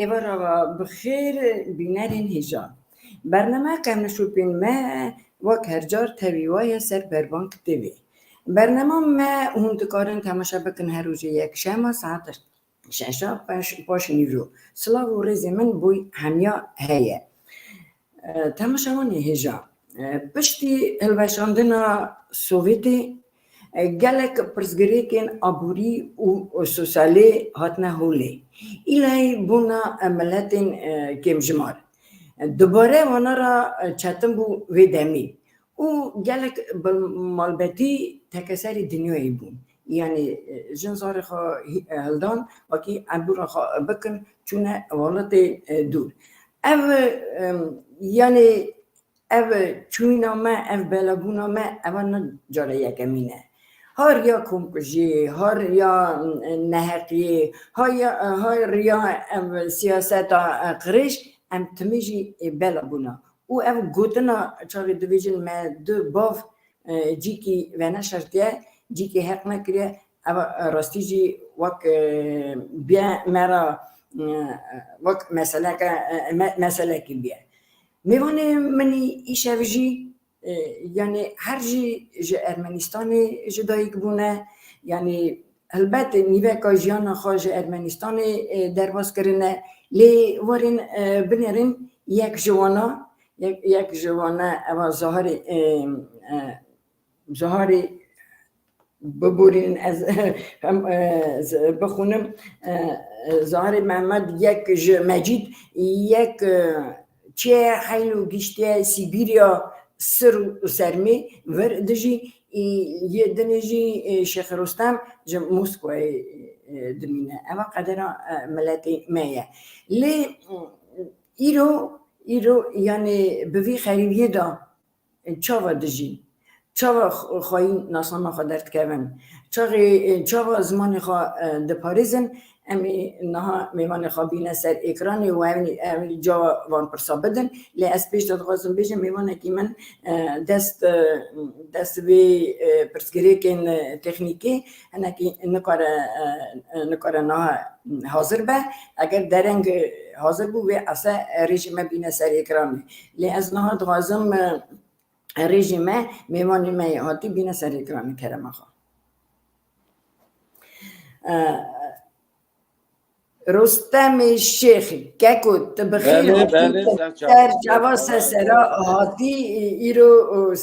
ایوارا بخیر بینرین هیجا برنامه کمنشو پین ما وک هرجار تاویوای سر بربانک دیوی برنامه ما هندکارن تماشا بکن هر روز یک شما ساعت ششا پاش نیرو سلاو و ریزی من بوی همیا هیه تماشاوانی هیجا پشتی هلوشاندنا سوویتی گلک پرزگریکن آبوری و سوسالی هاتنه هولی ایلای بونا ملتین کم جمار دوباره وانا را چتن بو وی دمی او گلک مالبتی تکسری دنیایی بون یعنی جنزار خوا هلدان وکی عبور خوا بکن چونه والت دور او یعنی او چوینا ما او بلابونا ما او نجاره یکمینه هر یا کمکجی هر یا نهقی هر یا سیاست قریش ام تمیجی بلا بونا او گوتنا چاقی دویجن ما دو باف جی کی ونا شرطیه جی کی حق نکریه او راستی جی وک بیا مرا وک مسئله کی بیا میوانه منی ایشوجی یعنی هر جی ارمنستانی جدایی بونه یعنی البته نیوه کاجیان خواج ارمنستانی درباز کرنه لی وارن بنرین یک جوانا اما ظاهری ببورین از بخونم ظاهر محمد یک مجید یک چه حیلو گشته سیبیریا سر و سرمی ور دجی یه دنجی شیخ رستم جم موسکوی دمینه اما قدر ملتی مایه لی ایرو یعنی بوی خریبیه دا چاوا دجی چاوا خواهی ناساما خوا درد کردن چاوا زمان خوا دپاریزن امی نها میوان خوابینه سر اکرانی و امی جا وان پرسا بدن لی از پیش داد غازم بیشم میوانه که من دست بی پرسگری کن تکنیکی هنه که نکاره نها حاضر به اگر درنگ حاضر بو و اصلا ریجیم بینه سر اکرانی لی از نها غازم ریجیم میوانی می هاتی بینه سر اکرانی کرم آخوا رستم شیخ ککو تبخیر در جواز سرا هاتی ایرو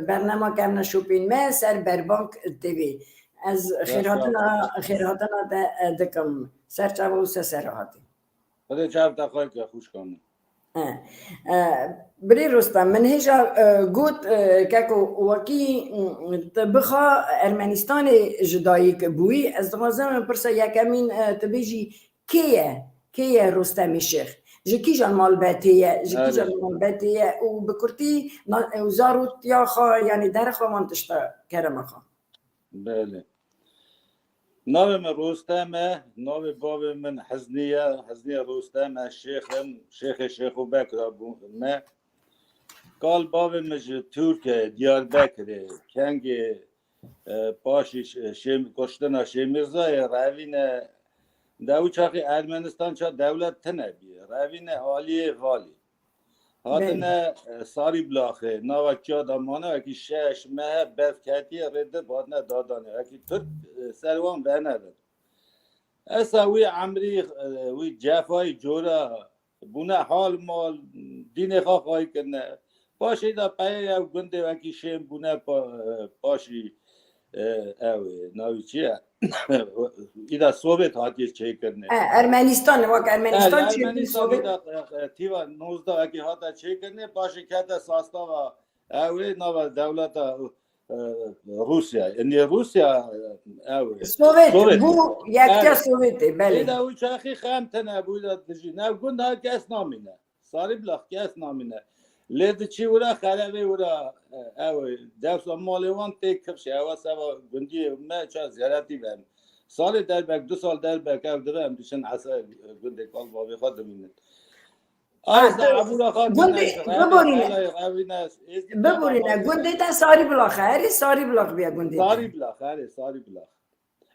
برنامه کم نشوپین ما سر بربانک تیوی از خیراتنا دکم سر جواز سرا هاتی خدا چهار دقیقه که خوش کنم بری رستم من هیچا گوت ککو وکی تبخا ارمنستان جدایی که بوی از دوازم پرسا یکمین تبیجی کیه رستم شیخ جکی جان مال باتیه و بکرتی وزاروت یا خوا یعنی در خوا منتشتا کرم خوا بله نام من رستمه نام باب من حزنیه رستم شیخ و بکر ما قال باب مش ترکیه دیار بکره کنگ پاشی کشتنا شیمیرزای روینه دو چاقی ارمنستان چا دولت تنبیه روینه والی هاتنه ساری بلاخه نوکیا دامانه اکی شش ماه بفکتی رده بادنه دادانه اکی ترک سروان بینه داد اسا وی عمری وی جفای جورا بونه حال مال دین خواهی کنه پاشی دا پایی او گنده اکی شیم بونه پاشی اوه ناوی چیه ایدا صوبت هاتیه چه کرنه ارمنستان ارمنستان ایدا تیوا 19 اکی هاتا چه کرنه پاشی کتا ساستا و اوه ناو دولت روسیا یعنی روسیا اوه سوویت بو یکتا سوویته بله ایدا او چاخی خمتنه بویدا دجی نو گنده ها کس نامینه ساری بلاخ کس نامینه لید چی ورا خرابه ورا اوه درس مالیوان تک کفشه اوه سوا گندی ما چه زیارتی بهم سال در بک 2 سال در بک او درم دیشن عصا گنده کال بابی خود مینه آسا عبورا خود ببورینه گنده تا ساری بلاخ بیا گنده ساری بلاخ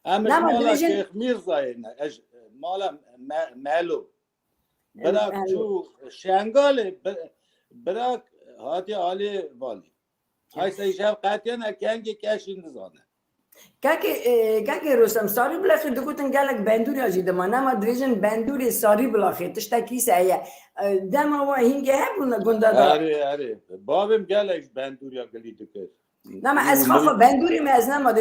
امش مالا شیخ میرزای نه مالا مالو براك شو شنگاله براك هاتي علي بالي هاي سيشاف قاتينا كانجي كاشين نزانه که رستم ساری بلاخی دکتن گلک بندوری آجی دمانه ما دریجن بندوری ساری بلاخی تشتا کیسه ایه دم و هینگه هبونه گنده دا اري بابم قالك بندوريا قلي دكر نما از خافه بندوری ما از نما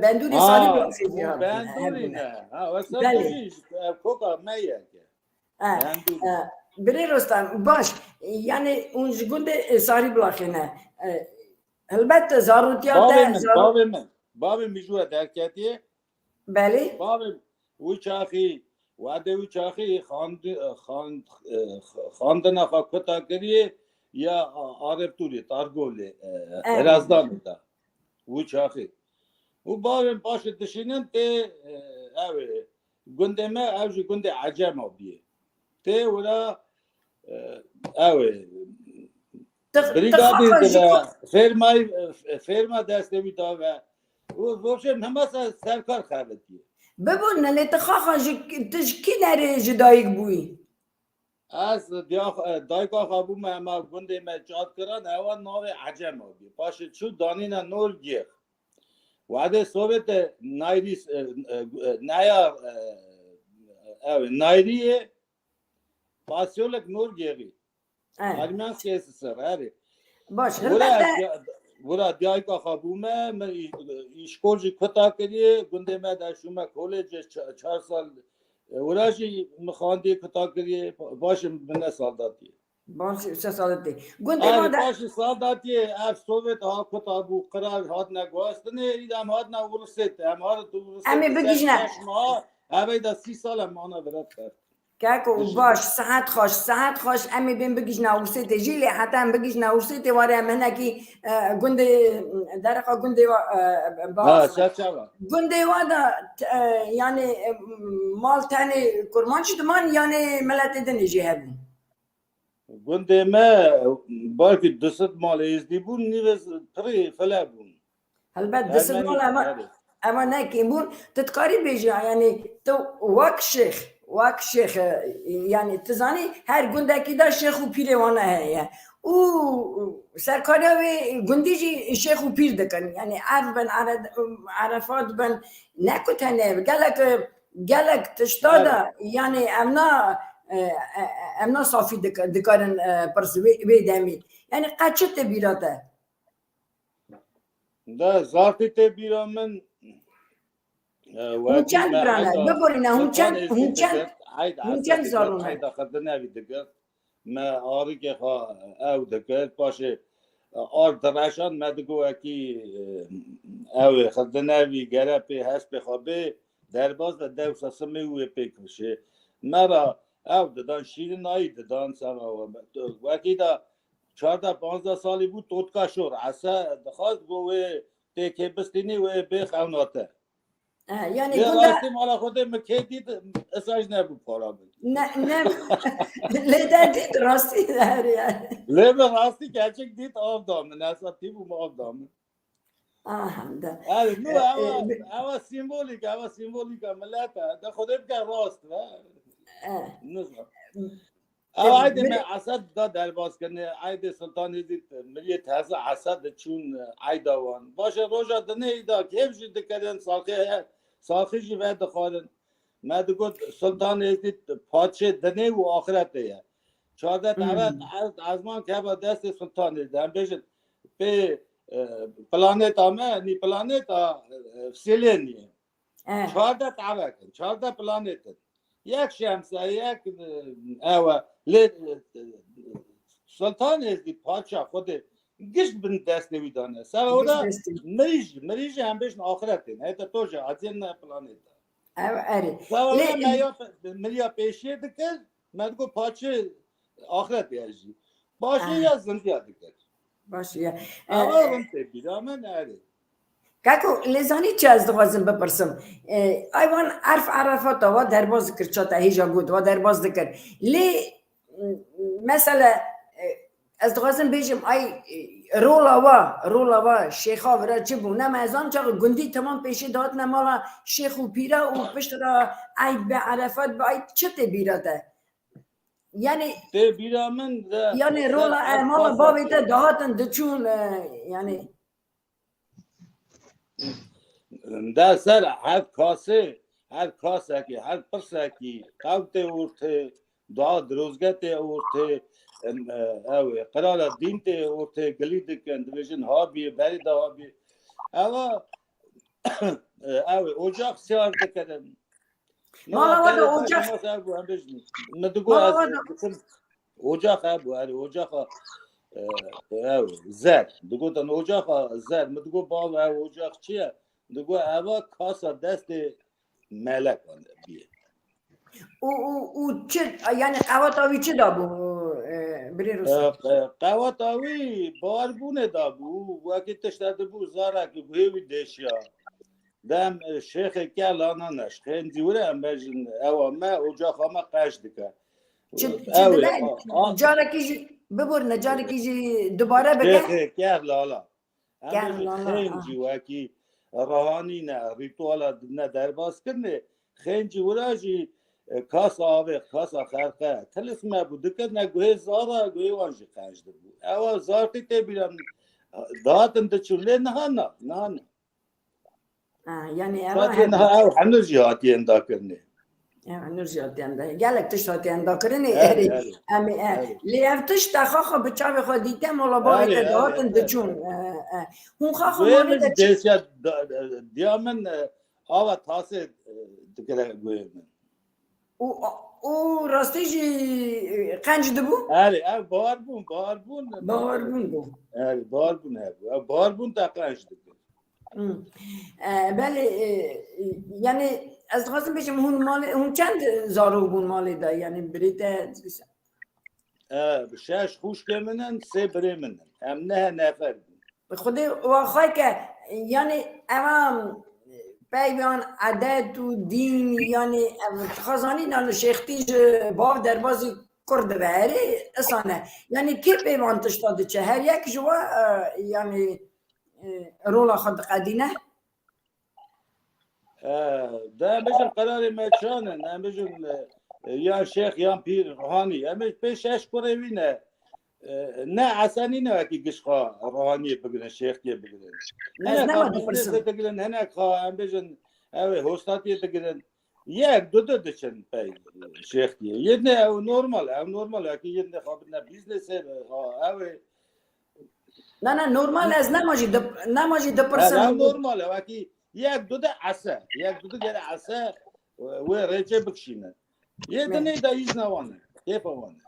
بندوری ساری بلاخی بندوري نه وصل بله. تجيش كوكا مية بندوري بری رستم باش یعنی اونج گنده ساری بلاخی نه البته زاروتیا ده بابم مجوه دركاتي بله بابم وچاخي وعده وچاخي خاندنا خاكتا كريه يا عارف توري تارگولي رازدان دا وچاخي وبابم باش دشينن تي اوي گندمه اوجي گنده عجم بيه تي ولا اوي بريغادي فيرما دستوي داوه وروشن همه سرکار خردیه ببون نلیت خاخا تشکی نره جدایک بوی از دایکا خابو ما گنده ما جاد کران اوان ناوه عجم آبی باشه چو دانینا نور گیر وعده صحبت نایریس نایار نایریه پاسیولک نور گیری آرمانس کیسی سر هره باش ورا دیایکا خابومه من ایشکولجی کتا کریه گنده ما در شما کولج 4 سال وراشی مخاندی کتا کریه باشم بنه سالداتیه باش 3 سالتی گنده ما در باش سالداتیه اف سوویت ها کتا بو قرار هات نگواستنه ایدم هات نورسیت هم هات تو ورسیت امی بگیش نه اوه دا 30 سال مانا برد کرد که باش صحت خوش امی بین بگیش نورسیت جیلی حتی هم بگیش نورسیت واره منه کی گنده درقا گنده باش گنده وادا یعنی مال تانی کرمانچی دمان یعنی ملت دنجی هبون گنده ما باکی دست مال ازدی بون نیوز پری فلا بون البته دست مال اما نکی بون تتکاری بیجی یعنی تو وک شیخ یعنی تزانی هر گنده کی دا شیخ و پیر وانه هیا او سرکاری و گندی جی شیخ و پیر دکن یعنی عرف بن عرفات بن نکو تنه گلک تشتاده یعنی امنا صافی دکارن پرس وی دمی یعنی قچه تبیراته ده ذاتی تبیرا من هم چند برانه ببرینه هم چند زارونه هایده خرده نوی دکر ما آری که خواه او دکر باشه آر درشان ما دگو اکی او خرده نوی گره پی هست بخوابه درباز و دو ساسمه اوی پیکرشه مرا او دادان شیرین آئی دادان سما وکی دا 14-15 سالی بود توتکا شور عصا دخواست گوه تیکه بستینی و بخوناته یعنی راستی مالا خوده مکی دید اساش نبود پارا بود نه لیده دید راستی در یعنی لیده راستی کچک دید آب دامه نساتی بوم آب دامه همده نو اوا سیمبولیک ملتا ده خوده بکن راست او عیده من عصد دا درباز کنه عیده سلطانی دید ملیت هزه عصد چون عیده وان باشه روژا دنه ایده کیف جده کردن ساخی جی وید خواهدن من دگو سلطان دید پادشه دنه و آخرت دیه 14 تعرض از من که با دست سلطان دید هم بیشت به پلانت آمه نی پلانت سیلینیه 14 تعرض 14 پلانت یک شمسه یک سلطان دید پادشه خود گشت بن دست نمیدانه سر اونا مریج هم بهشن آخرت دین ایتا توجه عزیز نه پلانت اره سر اونا مریا پیشیه دکر من دگو پاچه آخرت بیاجی باشه یا زندگی دکر باشه اما رمته بیده من اره کاکو لیزانی چه از دوازم بپرسم ایوان عرفات و درباز کرد چاته هیجا بود و درباز دکر لی مثلا از دوازم بیجم ای رولا و شیخا ورا چه بو نه مزان چاق گندی تمام پیشه داد نمالا شیخ و پیرا و پشت را ای به عرفات با ای چه تبیراته يعني ته بیرا من ده يعني سر رولا هر مالا کاسه بابي که تا دهاتن دچون يعني ده سر هر کاسه که هر پرسه که قوته ورته دعا دروزگته ورته او قرار دین ته ورته گلید کن دویژن هابی بری ده هابی او اجاق سیار دکرن مالا نوا ودا بری باش اوجاق ما سابو هم بجنی مدگو مالا از ودا بکن اجاق ابو هر اجاق او زر دگو تن اجاق زر مدگو باو او اجاق چیه دگو اوا کاسا دست ملک بیه و چه يعني قواتاوي چه دابو بري روسا قوات آوی باربونه دابو وکی تشتد بو زاره که بویوی دیشیا دم شیخ که لانا نش خیلی وره هم بجن او ما اجاق ما قش دکه چه اوی دنه جارا کیجی ببر نه جارا کیجی دوباره بگه شیخ که لالا هم کهر بجن لالا خیلی وکی روحانی نه ریتوالا نه درباز کنه خیلی وره جی کاس آوه کاس خرقه تلس ما بوده که نه گوه زارا گوه وانجی قش دبو او زارتی تی بیرم داتن تچوله نه يعني اما شاید نه او هنوز جهاتی اندا کنه نرجع تنده قالك تشتا تنده كرني اری اري اری امي اری لي افتش تخخ بتشافي خديته مولا بابي اری اری تدهات اری دچون هون خخ مالي گویمن دچ دیسیا دیامن آوا تاسه دکره گویمن و راستيجي قنج دبو اری بار بون باور بو اری بار بون تاقنش دکره بله يعني از خواستم بشم هون مال هون چند زارو بون مالي دا يعني بريتا شش خوش کمنن سه بره منن هم نه نفر خودی واخای که یعنی امام پیوان عادت و دین یعنی خزانی نان شیختیج باو در بازی کرد بهری اسانه یعنی کی پیوان تشتاد چه هر یک جوا یعنی رولا خود قدینه ده بجن قرار مچانن هم بجن یا شیخ یا پیر روحانی هم پیشش کره وینه نه اصلا نه که گشخا روحانی بگیرن شیخی بگیرن از هنه که نما بیزنس دپرسم بگیرن هنه که هم بجن اوه هستاتی بگیرن یک دو دچن پی شیخی یه نه او نورمال که یه نه خواب نه بیزنس اوه نه نورمال از نماجی نه دپرسم نورمال وکی یک دو گره عسه و ریچه بکشینه یه دنه دا ایز نوانه کیف وانه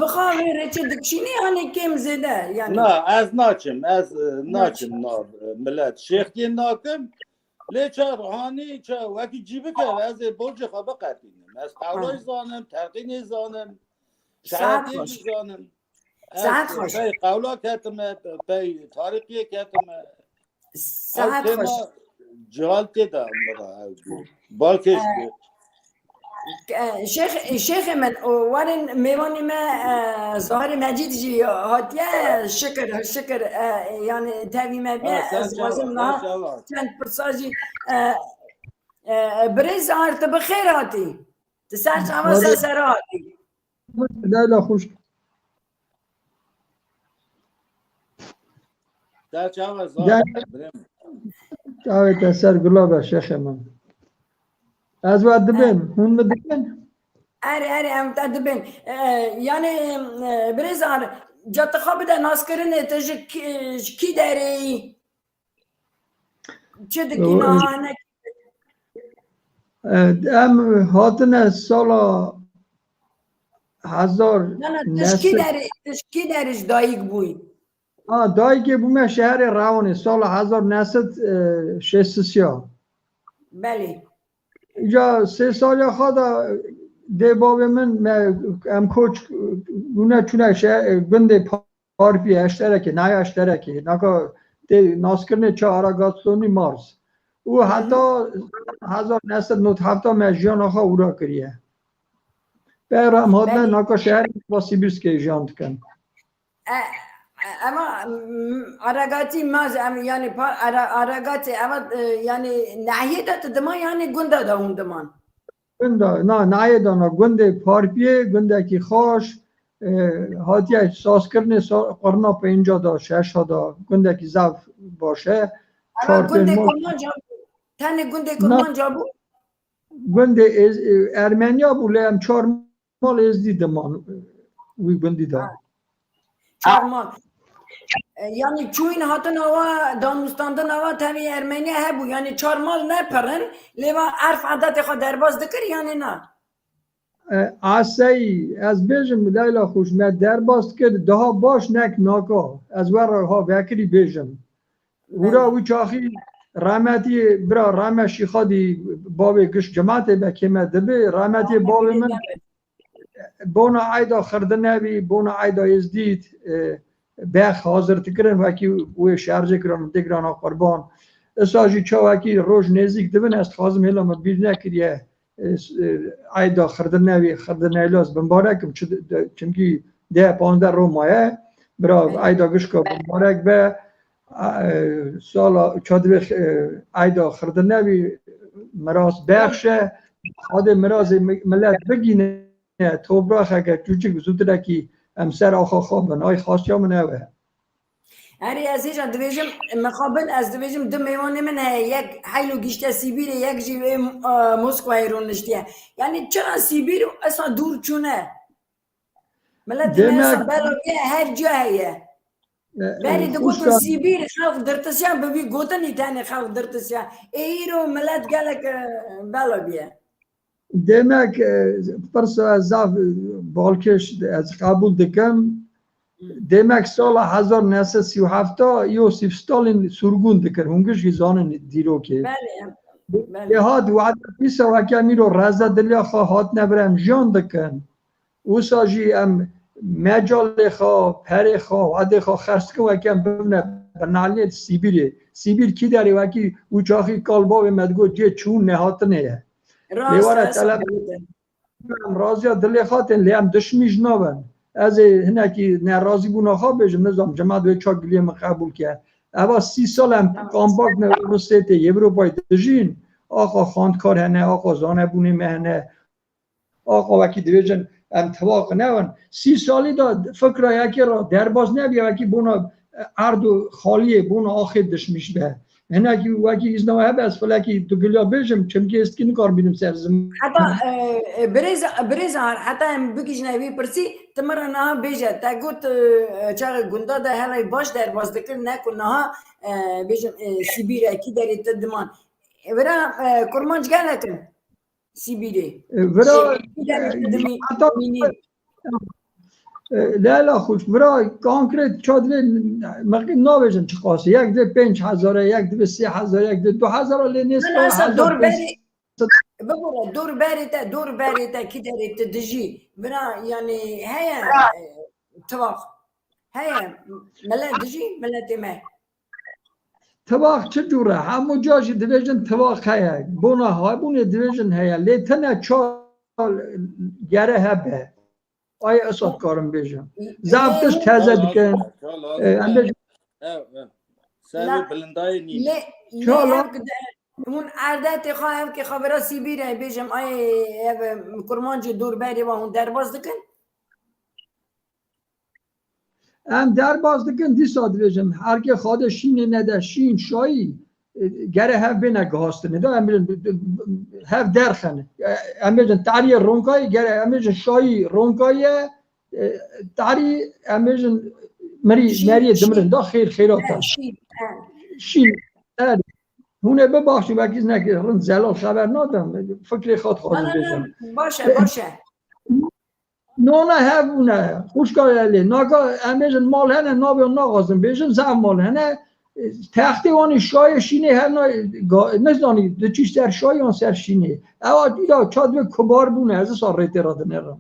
بخواه ریچه دکشینی یعنی کم زده یعنی نه از ناچم ملت شیخی ناکم لیچه روحانی چه وکی جیبه که از برج خوابه قدینم از قولای زانم ترقینی زانم ساعت شرطی خوش زانم از ساعت خوش پی قولا کتمه پی تاریخی کتمه او ساعت خوش تیما جالتی دا مرا بالکش بو شيخ من وارن ميواني ما ظاهر مجيد جي هاتيا شكر يعني تابي ما بيا سر وزن لها چاوا كانت برساجي بريز عارت بخير هاتي تسارش عما آره سراتي لیلا خوش سر چاوا زار گل برم جاوید سر گلابه شیخ من از وقت دبن هون بدبن اري ام تدبن يعني بريز عار جات خابده ناس كرنه تجي كي داري چه دكينا هانا ام هاتن سالا هزار نه نسل تشکی درش دایگ بوی دایی که بومه شهر روانه سال 1963 بله اینجا 3 سال خدا ده باب من ام کوچ بونه چونه شهر گنده پارپی اشترکی نه اشترکی نکا ده ناسکرنه چه آراگاتسونی مارس او حتی 1997 مجیان آخا او را کریه برام هادن بله نکا شهر با سیبیرس که جاند کن اما آراگاتی ماز یعنی آراگاتی اما یعنی نحیه دات دمان یعنی گنده دا اون دمان گنده نه نه دانا گنده پارپیه گنده کی خوش هاتیه ساز کرنه قرنا 50 دا 6 دا گنده کی ضعف باشه اما 4-5 گنده ماه کرمان جابو تنه گنده نه کرمان جابو گنده ارمنیا بولم 4 مال از دیدمان وی گندی دا 4 ماه yani çuyun hatın hava danustanda hava tabi Ermeniye hebu yani 4 mal ne pırın leva arf adet xo derbaz dikir yani na عسی از بیشم لیلا خوش من در باست که daha باش نک ناکا از ور ها وکری بیشم ورا بله وی چاخی رحمتی برا رحمشی خادی باب گش جماعت به کمه دبی رحمتی باب بگیری من دمت بونا عیدا خردنوی بونا عیدا ازدید بخ حاضر تکرن وکی وی شارژ کرن دگران قربان اساجی چاوکی روز نزدیک دبن است خازم هلا مبیر نکریه عیدا خردنوی لاز بمبارکم چونکی 10-15 رو مایه برا بله عیدا گش که بمبارک به سالا چادر عیدا خردنوی مراس بخشه خود مراز ملت بگینه توبراخ اگر چوچک زودره که امسر آخا خوابن آی خواست یا منه هری از هیچ دویجم مخابن از دویجم دو میوان من یک حیلو گیشته سیبیر یک جیوه مسکو ایرون نشتیه یعنی چرا سیبیر اصلا دور چونه ملت من اصلا demek بلاگه هر جایه بری دو گوتن خوشka سیبیر خلق درتسیان ببی گوتن ایتانی خلق درتسیان ایرو ملت گلک بلاگه demek پرسا از زف بالکش از قبول دکم demek سال 1937 یوسف ستالین سرگون دکر هنگش گیزانن دیرو که بله بله یهاد وعد پیسا و کمی رو رزا دلیا خواهات نبرم جان دکن او ساجی ام مجال خوا پر خوا وعده خوا خرست که و کم ببینه بنالیت سیبیر کی داری و کی او چاخی کالبا و مدگو جه چون نهات نه راست لیوارا اصلا طلب بوده رازیا دلی خاطر لیم دشمیش نابن از هنه کی نرازی بونا خواه بجم نظام جماعت به چاک گلیم قبول کرد اما 30 سال هم کامپاک نوروسیت یوروپای دژین آقا خاندکار هنه آقا زانه بونی مهنه آقا وکی دیویژن انتواق نون 30 سالی دا فکر یکی را درباز نبیه وکی بونا اردو خالیه بونا آخر دشمیش به هنه کی وکی ازنوه هبه از فلکی تو گلیا بجم چمکی است که نکار بینم سرزم حتى بريز حتى بكيش نبي برسي تمر نها بيجا تا قلت شغل قندا ده هلا باش در باز ذكر نكون نها بيجا سيبيريا كي داري تدمان برا كرمانج قالك سيبيريا ورا كي داري تدمي حتی مينين لا لا خوش برای کانکریت چادر مقی ناویژن چه قاسی یک ده 5000 یک ده 3000 یک ده 2000 لنیست انا هسه دور 1500 باري بقول دور باري تا كي داري تدجي برا يعني هيا توافق هيا ملا دجي ملا تمام تواق چه جوره همو جاش دیویژن تواق هیا بونا های بونه دیویژن هیا لیتنه چال گره هبه آیا اساد کارم بیجم زفتش ليه تازه چال دکن آزم چال ام آزم بیجم سوی لا بلندای نینه ليه چالا هف كده هون عادات خواهب که خبرها سیبیره بیجم آی کرمانج دور بری و هون درباز دکن ام در باز دکن دیسا دیویژن هر که خواده شینه نده شین شایی گره هف بینه گهاسته نده ام بیجم هف درخنه ام بیجم تاری رونکای گره ام بیجم شایی رونکای تاری ام بیجم مری دمرن دا خیراتا شین شین هونه ببخشی وکیز نکرد زلال خبر ندارم فکر خود خواهد بشم باشه نه هفونه خوشگاه علی ناگا امیجن مال هنه نابی و ناغازم بشم زم مال هنه تختی وانی شای شینه هر نزدانی دو چیش سر شای آن سر شینه اما دیدا چاد به کبار بونه از سال ریت را دنرم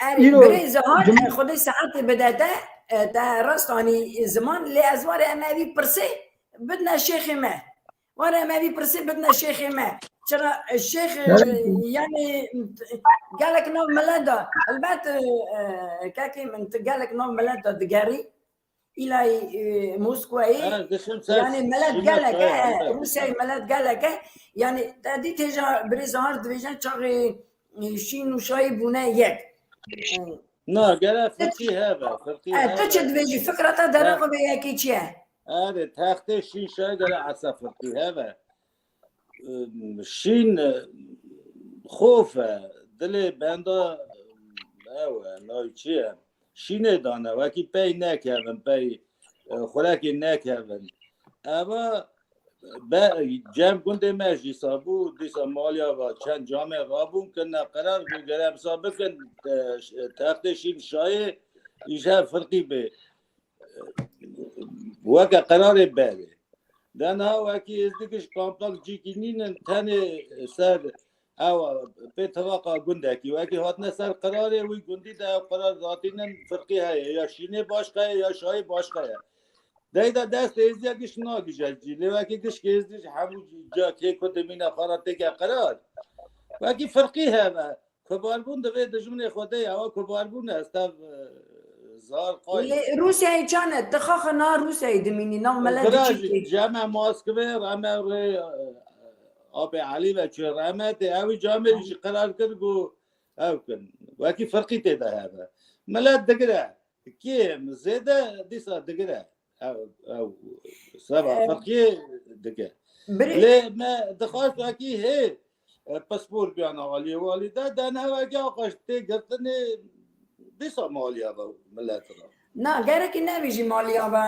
برای زهار خودی ساعت بداده تا راستانی زمان لی ازوار اموی پرسه بدنا شیخ ما وارا اموی پرسه بدنا شیخ ما چرا الشيخ يعني قال لك نوم ملادا البات كاكي من قال لك نوم ملادا دقاري الى موسكو يعني ملاد قال لك روسيا ملاد قال لك يعني تادي تيجا بريزار ديفيجن شغي شین و شای بونه یک نه گره فرقی هبه فرقی تو چه دویجی فکرتا درقه به یکی چیه؟ آره تخت شین شای گره عصا فرقی هبه شین خوفه دل بنده نای چیه شینه دانه وکی پی نکردن پی خوراکی نکردن اما جمع گنده مجلی سابو دیسا مالیا و چند جامعه رابون کن قرار گرم سابه کن تخت شین شای ایشه فرقی به وکا قرار بره دن ها وکی ازدیکش کامپاک جی که نینن تن سر او به طبقه گنده کی وکی هاتنه سر قراره وی گندی ده قرار ذاتینن فرقی هایه یا شینه باشقه یا شای باشقه دیده دست ایزیا کش ناگیش جی لیوکی کش که ازدیش همون جا که کدمینه خاراته که قرار وکی فرقی هایه کباربون دوی دجمن خوده او کباربون هست زار قای روسیه چانه تخاخ نا روسیه دمینی نام ملد براج جمع ماسکوه رمه روی آب علی و چه رحمت اوی جامعه قرار کرد گو او کن وکی فرقی تیده هذا ملد دگره کیم زیده دیسا دگره او سبا فرقی دگره لی ما دخواست وکی هی پسپور بیانا والی ده دنه وکی آقاش تی گرتنی دیسا مالیا با ملد را نه گره که نویجی مالیا و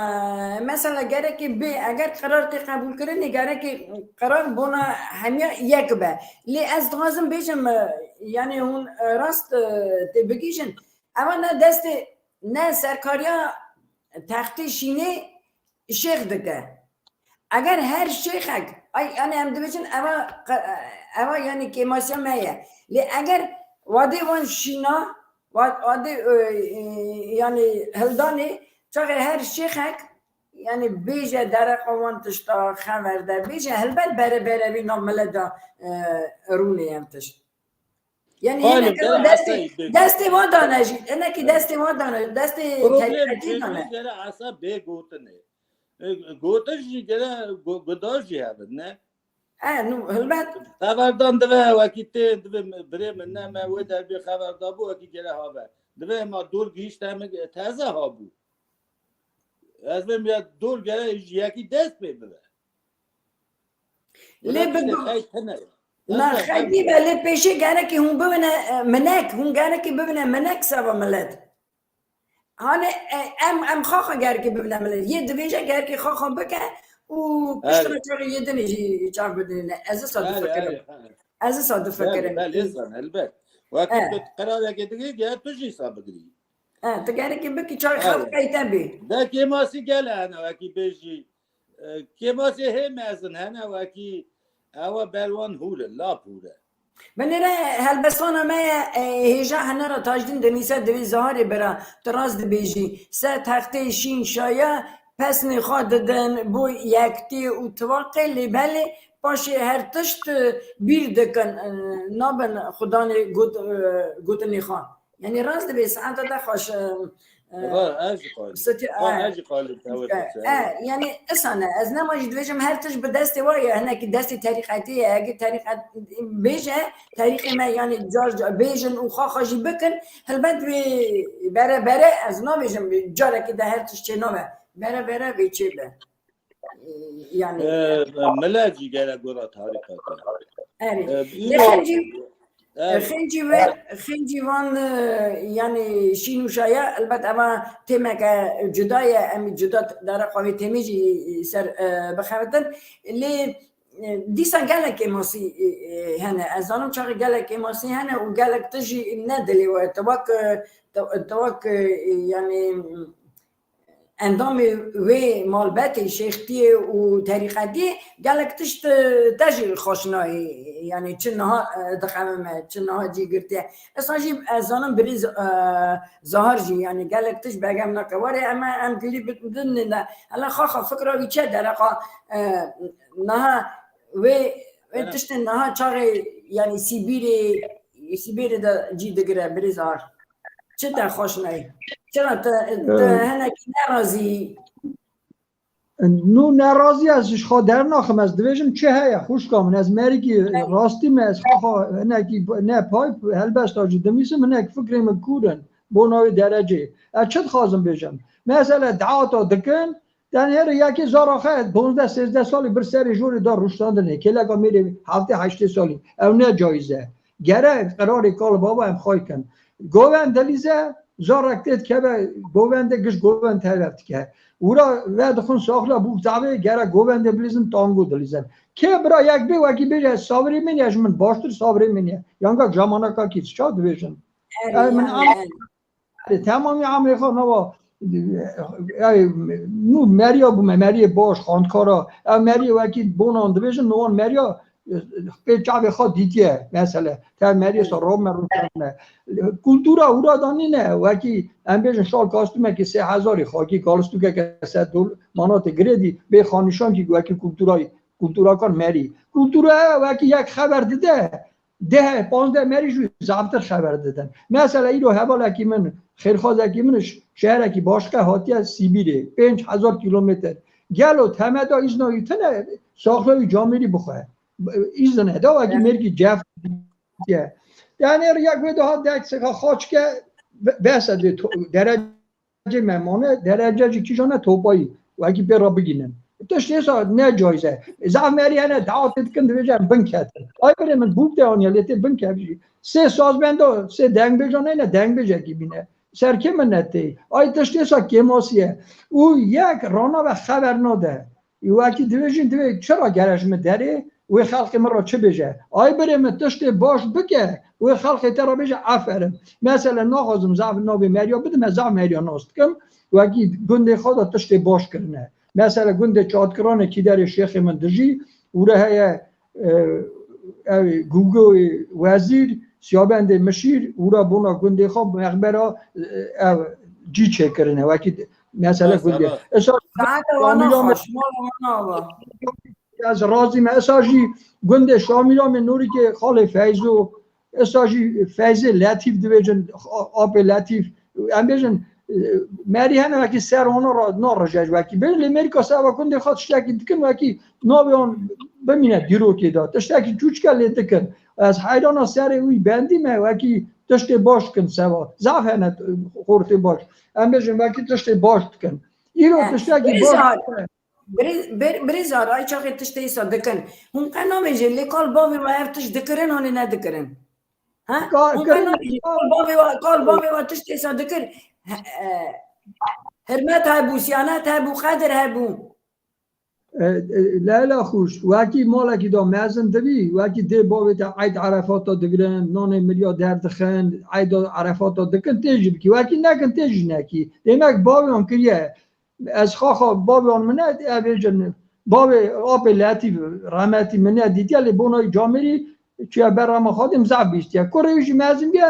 مثلا گره که اگر قرار تی قبول کرنی گره که قرار بونا همیا یک به لی از دوازم بیشم یعنی اون راست تی بگیشن اما نه دست نه سرکاریا تختی شینه شیخ دکه اگر هر شیخک یعنی هم دویشن اما یعنی که ماسیا میه لی اگر وادی وان شینا وادی یعنی هلدانی چاقه هر شیخک یعنی بیجه در قوان تشتا خورده بیجه هلبت بره بی ناملده رونی هم تشت یعنی اینه که دستی ما دانه جید اینه که دستی ما دانه دستی تریقتی دانه گره اصلا بی گوتنه گوتش جی گره گداش جی هبید نه نو هلبت خبردان دوه وکی تی دوه بره من نه من وی در بی خبردان بو وکی گره ها بر دوه ما دور گیشت همه تازه ها بو از بیم یا دور گره یکی دست بی بره لی بگو نه خیلی بله پیشه گره که هم ببینه منک هم گره که ببینه منک سوا ملد هانه ام خواخه گره که ببینه ملد یه دویجه گره که خواخه بکه و پشتر چاقی یه دنیجی چاق بدنینه از صادف فکرم بله ازن البته وقتی قرار اگه دیگه گره تو جیسا بگیری تو گره که بکی چاقی خواهد قیتن بی ده که ماسی گله هنه وکی بیشی که ماسی هم ازن هنه وکی اوا بلوان هوله لا پوله بنره هلبسوانا ما هیجا هنه را تاجدین دنیسه دوی زهاری برا تراز دی بیجی سه تخته شین شایا پس نخواد دادن بو یکتی و توقع لی بله باشه هر تشت بیر دکن نابن خدا گوت نخواد یعنی راز دی بی ساعت ده خوش یعنی اصلا از نماش دویجم هر تش به دست وایه هنه که دستی طریقتی اگه طریقت بیجه طریق ما یعنی جار بیجن و خواهی بکن هلبت بره از نمیجم جاره که ده هر تش چه نامه بره بیچه به یعنی ملاجی گره گورا طریقت خنجی وان یعنی شینوشایا البته اما تیمه که جدای امی جدا در قوی تیمیجی سر بخوردن لی دیسان گلک ماسی هنه از آنم چاقی گلک ماسی هنه و گلک تجی ندلی و اتواک یعنی اندام وی مالبت شیختی و طریقتی گلک تشت تجی خوشنایی یعنی چنها دخمه چنها جی گرته اصلا جی از آنم بری ظاهر جی یعنی گلک تش بگم نکواره اما ام کلی بدن نه الان خواخ فکر وی چه درقا نه وی تشت نه چاقی یعنی سیبیری دا جی دگره بری ظاهر چه در خوشنایی چرا هنه که نرازی نو ناراضی ازش خوا در ناخم از دویژم چه هیا خوش کامن از مری که راستی من از خوا نه پای هلبست آجی دمیسم من فکرم کورن بونای درجه از چه خواستم بجم مثلا دعاتا دکن دن هر یکی زاراخه 15-13 سالی بر سر جوری دار روشتاندنه که لگا میره 7-8 سالی او نه جایزه گره قراری کال بابا هم خواهی کن گوهن دلیزه زارکتت که گوهنده گش گوهن تلفت که اورا و دخون ساخلا بوک زاوی گره گوهنده بلیزم تانگو دلیزن که برا یک بی وکی بیجه سابری منی اش من باشتر سابری منی یانگا جامانا کا کیس چا دویشن من تمامی عملی خواه نوا نو مریا بومه مری باش خاندکارا مری وکی بونان دویشن نوان مریا به جاوی خواه دیدیه مثلا تا مری سا روم مرون کنه کلتورا اورا دانی نه وکی هم بیشن شال کاستومه که 3000 خاکی کالستوکه که $100 مانات گریدی به خانشان که وکی کلتورا کن مری کلتورا وکی یک خبر دیده 10-15 مری جو زبطر خبر دادن مثلا ایرو حوالا که من خیرخواه که منش شهر که باشقه هاتی از سیبیره 5000 کیلومتر گلو تمه دا ایزنا ایتنه ساخلای جامعی بخواه ایزنه دا وکی مرگی جفت دیگه یعنی یک ویده ها دک سکا خاچ که بسده درجه ممانه درجه جی کشانه توپایی وکی پر را بگینن تشتی سا نه جایزه زعف مری هنه دعاتت کن دویجه بنکت آی بره من بوک ده آنیا لیتی بنکت بجی 3 ساز بنده 3 دنگ بجانه نه دنگ بجه کی بینه سرکه من نتی آی تشتی سا کماسیه او یک رانا و خبر نده وکی دویجین دوی چرا گرش مداره و خلق من را چه بجه آی بره من تشتی باش بگه و خلق ترا بجه افرم مثلا ناخوازم زعف نابی مریا بدم از زعف مریا ناست کم وکی گنده خدا تشتی باش کرنه مثلا گنده چادکرانه کی در شیخ من دجی و ره گوگو وزیر سیابند مشیر و را بونا گنده خواب مقبرا جی چه کرنه وکی مثلا گنده از رازی من اساجی گنده شامیلا من نوری که خال فیضو اساجی فیض لطیف دویجن آب لطیف هم بیجن مری هنه وکی سر آنها را نارجج وکی بین امریکا سوا کنده خواهد شتاکی دکن وکی ناوی آن بمینه دیرو که داد تشتاکی چوچ کلی دکن از حیران سر اوی بندی مه وکی تشت باش کن سوا زعف هنه خورت باش هم بیشن وکی تشت باش کن ایرو تشتاکی باش بریزار آی چاقی تشت ایسا دکن هون قنا میجه لیکال باوی و هفتش دکرن هانی ندکرن هون قنا میجه کال باوی و تشت ایسا دکر حرمت هبو سیانت هبو قدر هبو لا خوش وکی مالکی دا مزن دوی وکی دی باوی تا عید عرفات دا دگرن نان میلیاردر دخن عید عرفات دا دکن تیجی بکی وکی نکن تیجی نکی دیمک باوی هم کریه از خواخا باوی هم منه اویجن باوی آب لطیف رحمتی منه دیدی علی بونای جامری چیه برام خادم زعب بیستیه کرویشی مزن بیا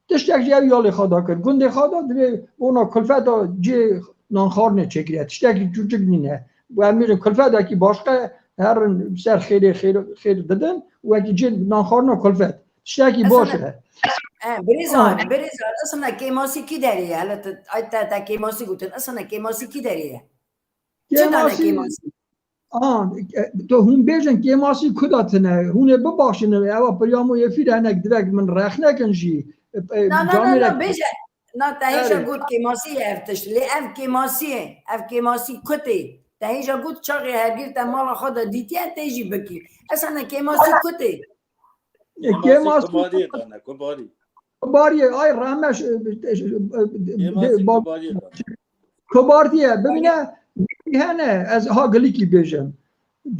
تشتک جیو یالی خدا کرد گنده خدا دوی اونا کلفتا جی نانخار نه چکریه تشتکی چوچک نینه و امیرم کلفتا که باشقه هر سر خیر دادن و اکی جی نانخار نه کلفت تشتکی باشه بریزار اصلا کیماسی کی داریه حالا تا کیماسی گوتن اصلا کیماسی کی داریه چه دانه کیماسی تو هم بیشن کیماسی کداتنه هونه بباشنه اوا پریامو یفیر هنک درک من رخ نکنشی نه بیشه نه تایشا گود کیماسی افتش لی اف کیماسی کتی تایشا گود چاقی هرگیر تا مال خدا دیتیه تایجی بکی اصلا کیماسی کتی کیماسی کباری آی رحمش کباریه ببینه هنه از ها گلیکی بیشن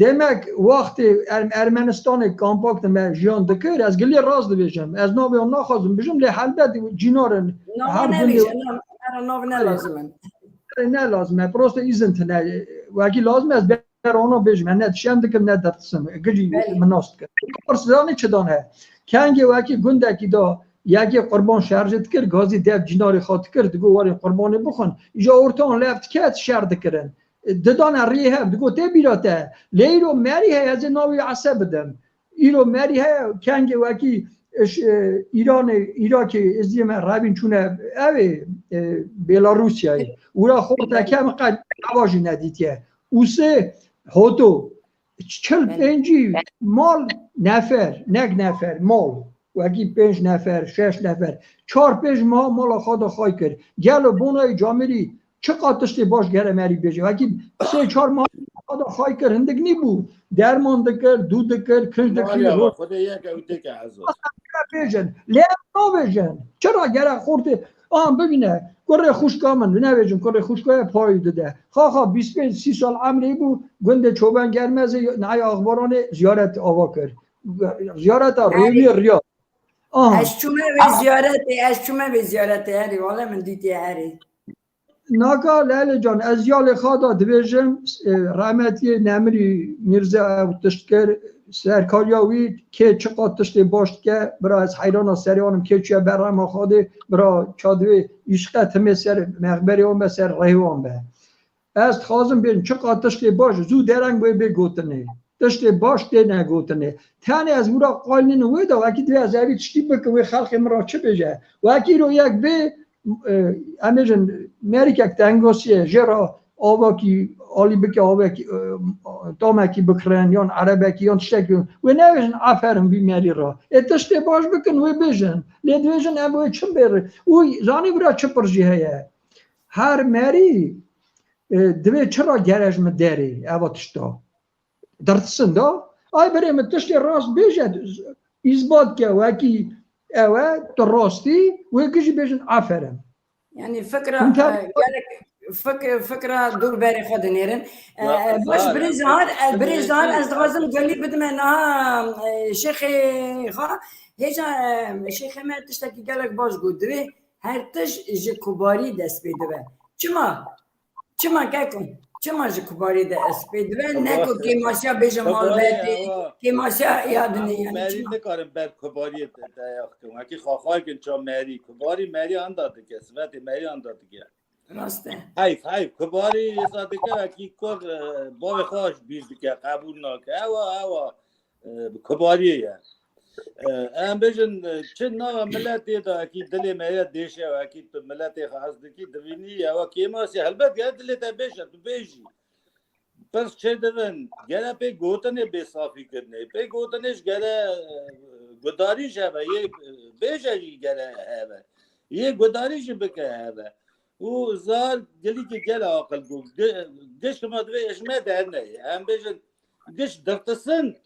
demek وقتی ارمنستان کامپاکت من جیان دکر از گلی راز بیشم از ناوی آن نخواستم بیشم لی حلبت جینارن ناوی نلازمن نه لازمه پروست ایزنت نه وکی لازمه از بر آنها بیشم نه شم دکم نه درتسم گجی مناست کرد پرسیدانی چه دانه کنگی وکی گنده کی دا یکی قربان شرجت کرد گازی دیب جیناری خاط کرد گو واری قربانی بخون ایجا اورتان لفت کت شرد کردن ددان ریه دگو ته بیراته لیرو مری از ناوی عصب بدم ایرو مری کنگ وکی ایران عراق ازدیم رابین چونه اوه بلاروسیای اورا خورد کم قد عواجی ندیدیه اوسه هوتو 45 مال نفر نفر مال و اگه 5 نفر 6 نفر 4-5 مال خدا خواهی کرد گل و بونای جامری چقدر تشتی باش گره مری بیجه و اگه 3-4 مال خدا خواهی کرد هندگ نی بود درمان دکر دود دکر کنج دکر رو خود یک اوته که عزاز بیجن لیم نو چرا گره خورده ببینه کره خوشگاه من نویجن کره خوشگاه پای داده خواه 25-30 سال عمری بود گنده چوبان گرمزه نه اخباران زیارت آوا کرد زیارت روی ریا از چومه به زیارت هری والا من دیدی هری ناکا لیل جان از یال خدا دویجم رحمتی نمری میرزا تشکر سرکاریاوی که چقدر تشتی باشد که برای از حیران سریانم که چیه برام خواده برای چادوی عشقت همه سر مغبری هم به سر ریوان به از خواستم بین چقدر تشتی باش زو درنگ باید بگوتنه تشتی باش ده نگوتنه تانی از مرا قایل نوی دا وکی دوی از اوی تشتی بکوی خلق مرا چه بجه وکی رو یک به امیجن مریکک تنگوسیه جرا آواکی آلی بکه آواکی دامکی بکرن یان عربکی یان تشتکی و نویجن آفرم بی مری را اتشتی باش بکن و بجن لیدویجن اوی چم بره اوی زانی برا چه پرجی هیه هر مری دوی چرا گرش مداری اوه تشتا درتسن دا آی بریم تشتی راست بیجد ایزباد که وکی اوه درستی و یکیشی بیجن آفرم يعني فكرة دور باري خود نيرن باش بريزار از غازم قال لي بدم انا شيخي خا هيجا شيخي ما تشتكي قال لك باش قول دوي هرتش جي كباري دست بيدوه چما كاكم چما جي كباري دست بيدوه نكو كي ماشا بيجا مالباتي كي ماشا يادني يعني مری نکارم بر کباری دایاختم اکی خواهی کن چون کباری مری انداده که سوات مری انداده که راسته حیف کباری ساده که اکی کر با خواهش بیشتر که قبول نکه اوا کباریه ام بجن چه نا ملت دا اکی دل مری دیشه و اکی تو ملت خاص دکی دوینی اوا کیماسی البته یاد دلت بیشه تو بیشی پس چه دون گره پی گوتنه به صافی کرنه پی گوتنش گره گداریش هوا یه بیشی گره هوا یه گداریش بکه هوا او زار گلی که گل عقل گو گش ما دوی اشمه در نه هم بیشن گش درتسن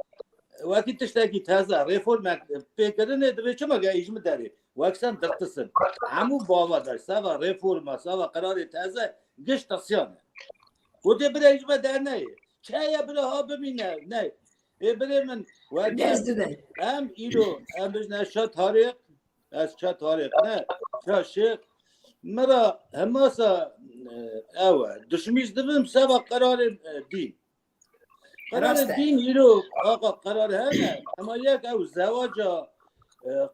وقتی تشتاقی تازه رفورم پیکرنه دوی چه مگه ایشم داری وقتاً درتسن همو باور دار سوا رفورم سوا قرار تازه گش تسیانه بوده بره ایشم در نه چه یا بره ها ببینه نه بره من وقتی هم ایرو هم بجن شا تاریخ از چه تاریخ نه چه شیخ مرا هماسا اوه دشمیز دوم سوا قرار دین قرار دین ایرو آقا قرار همه اما یک او زواجا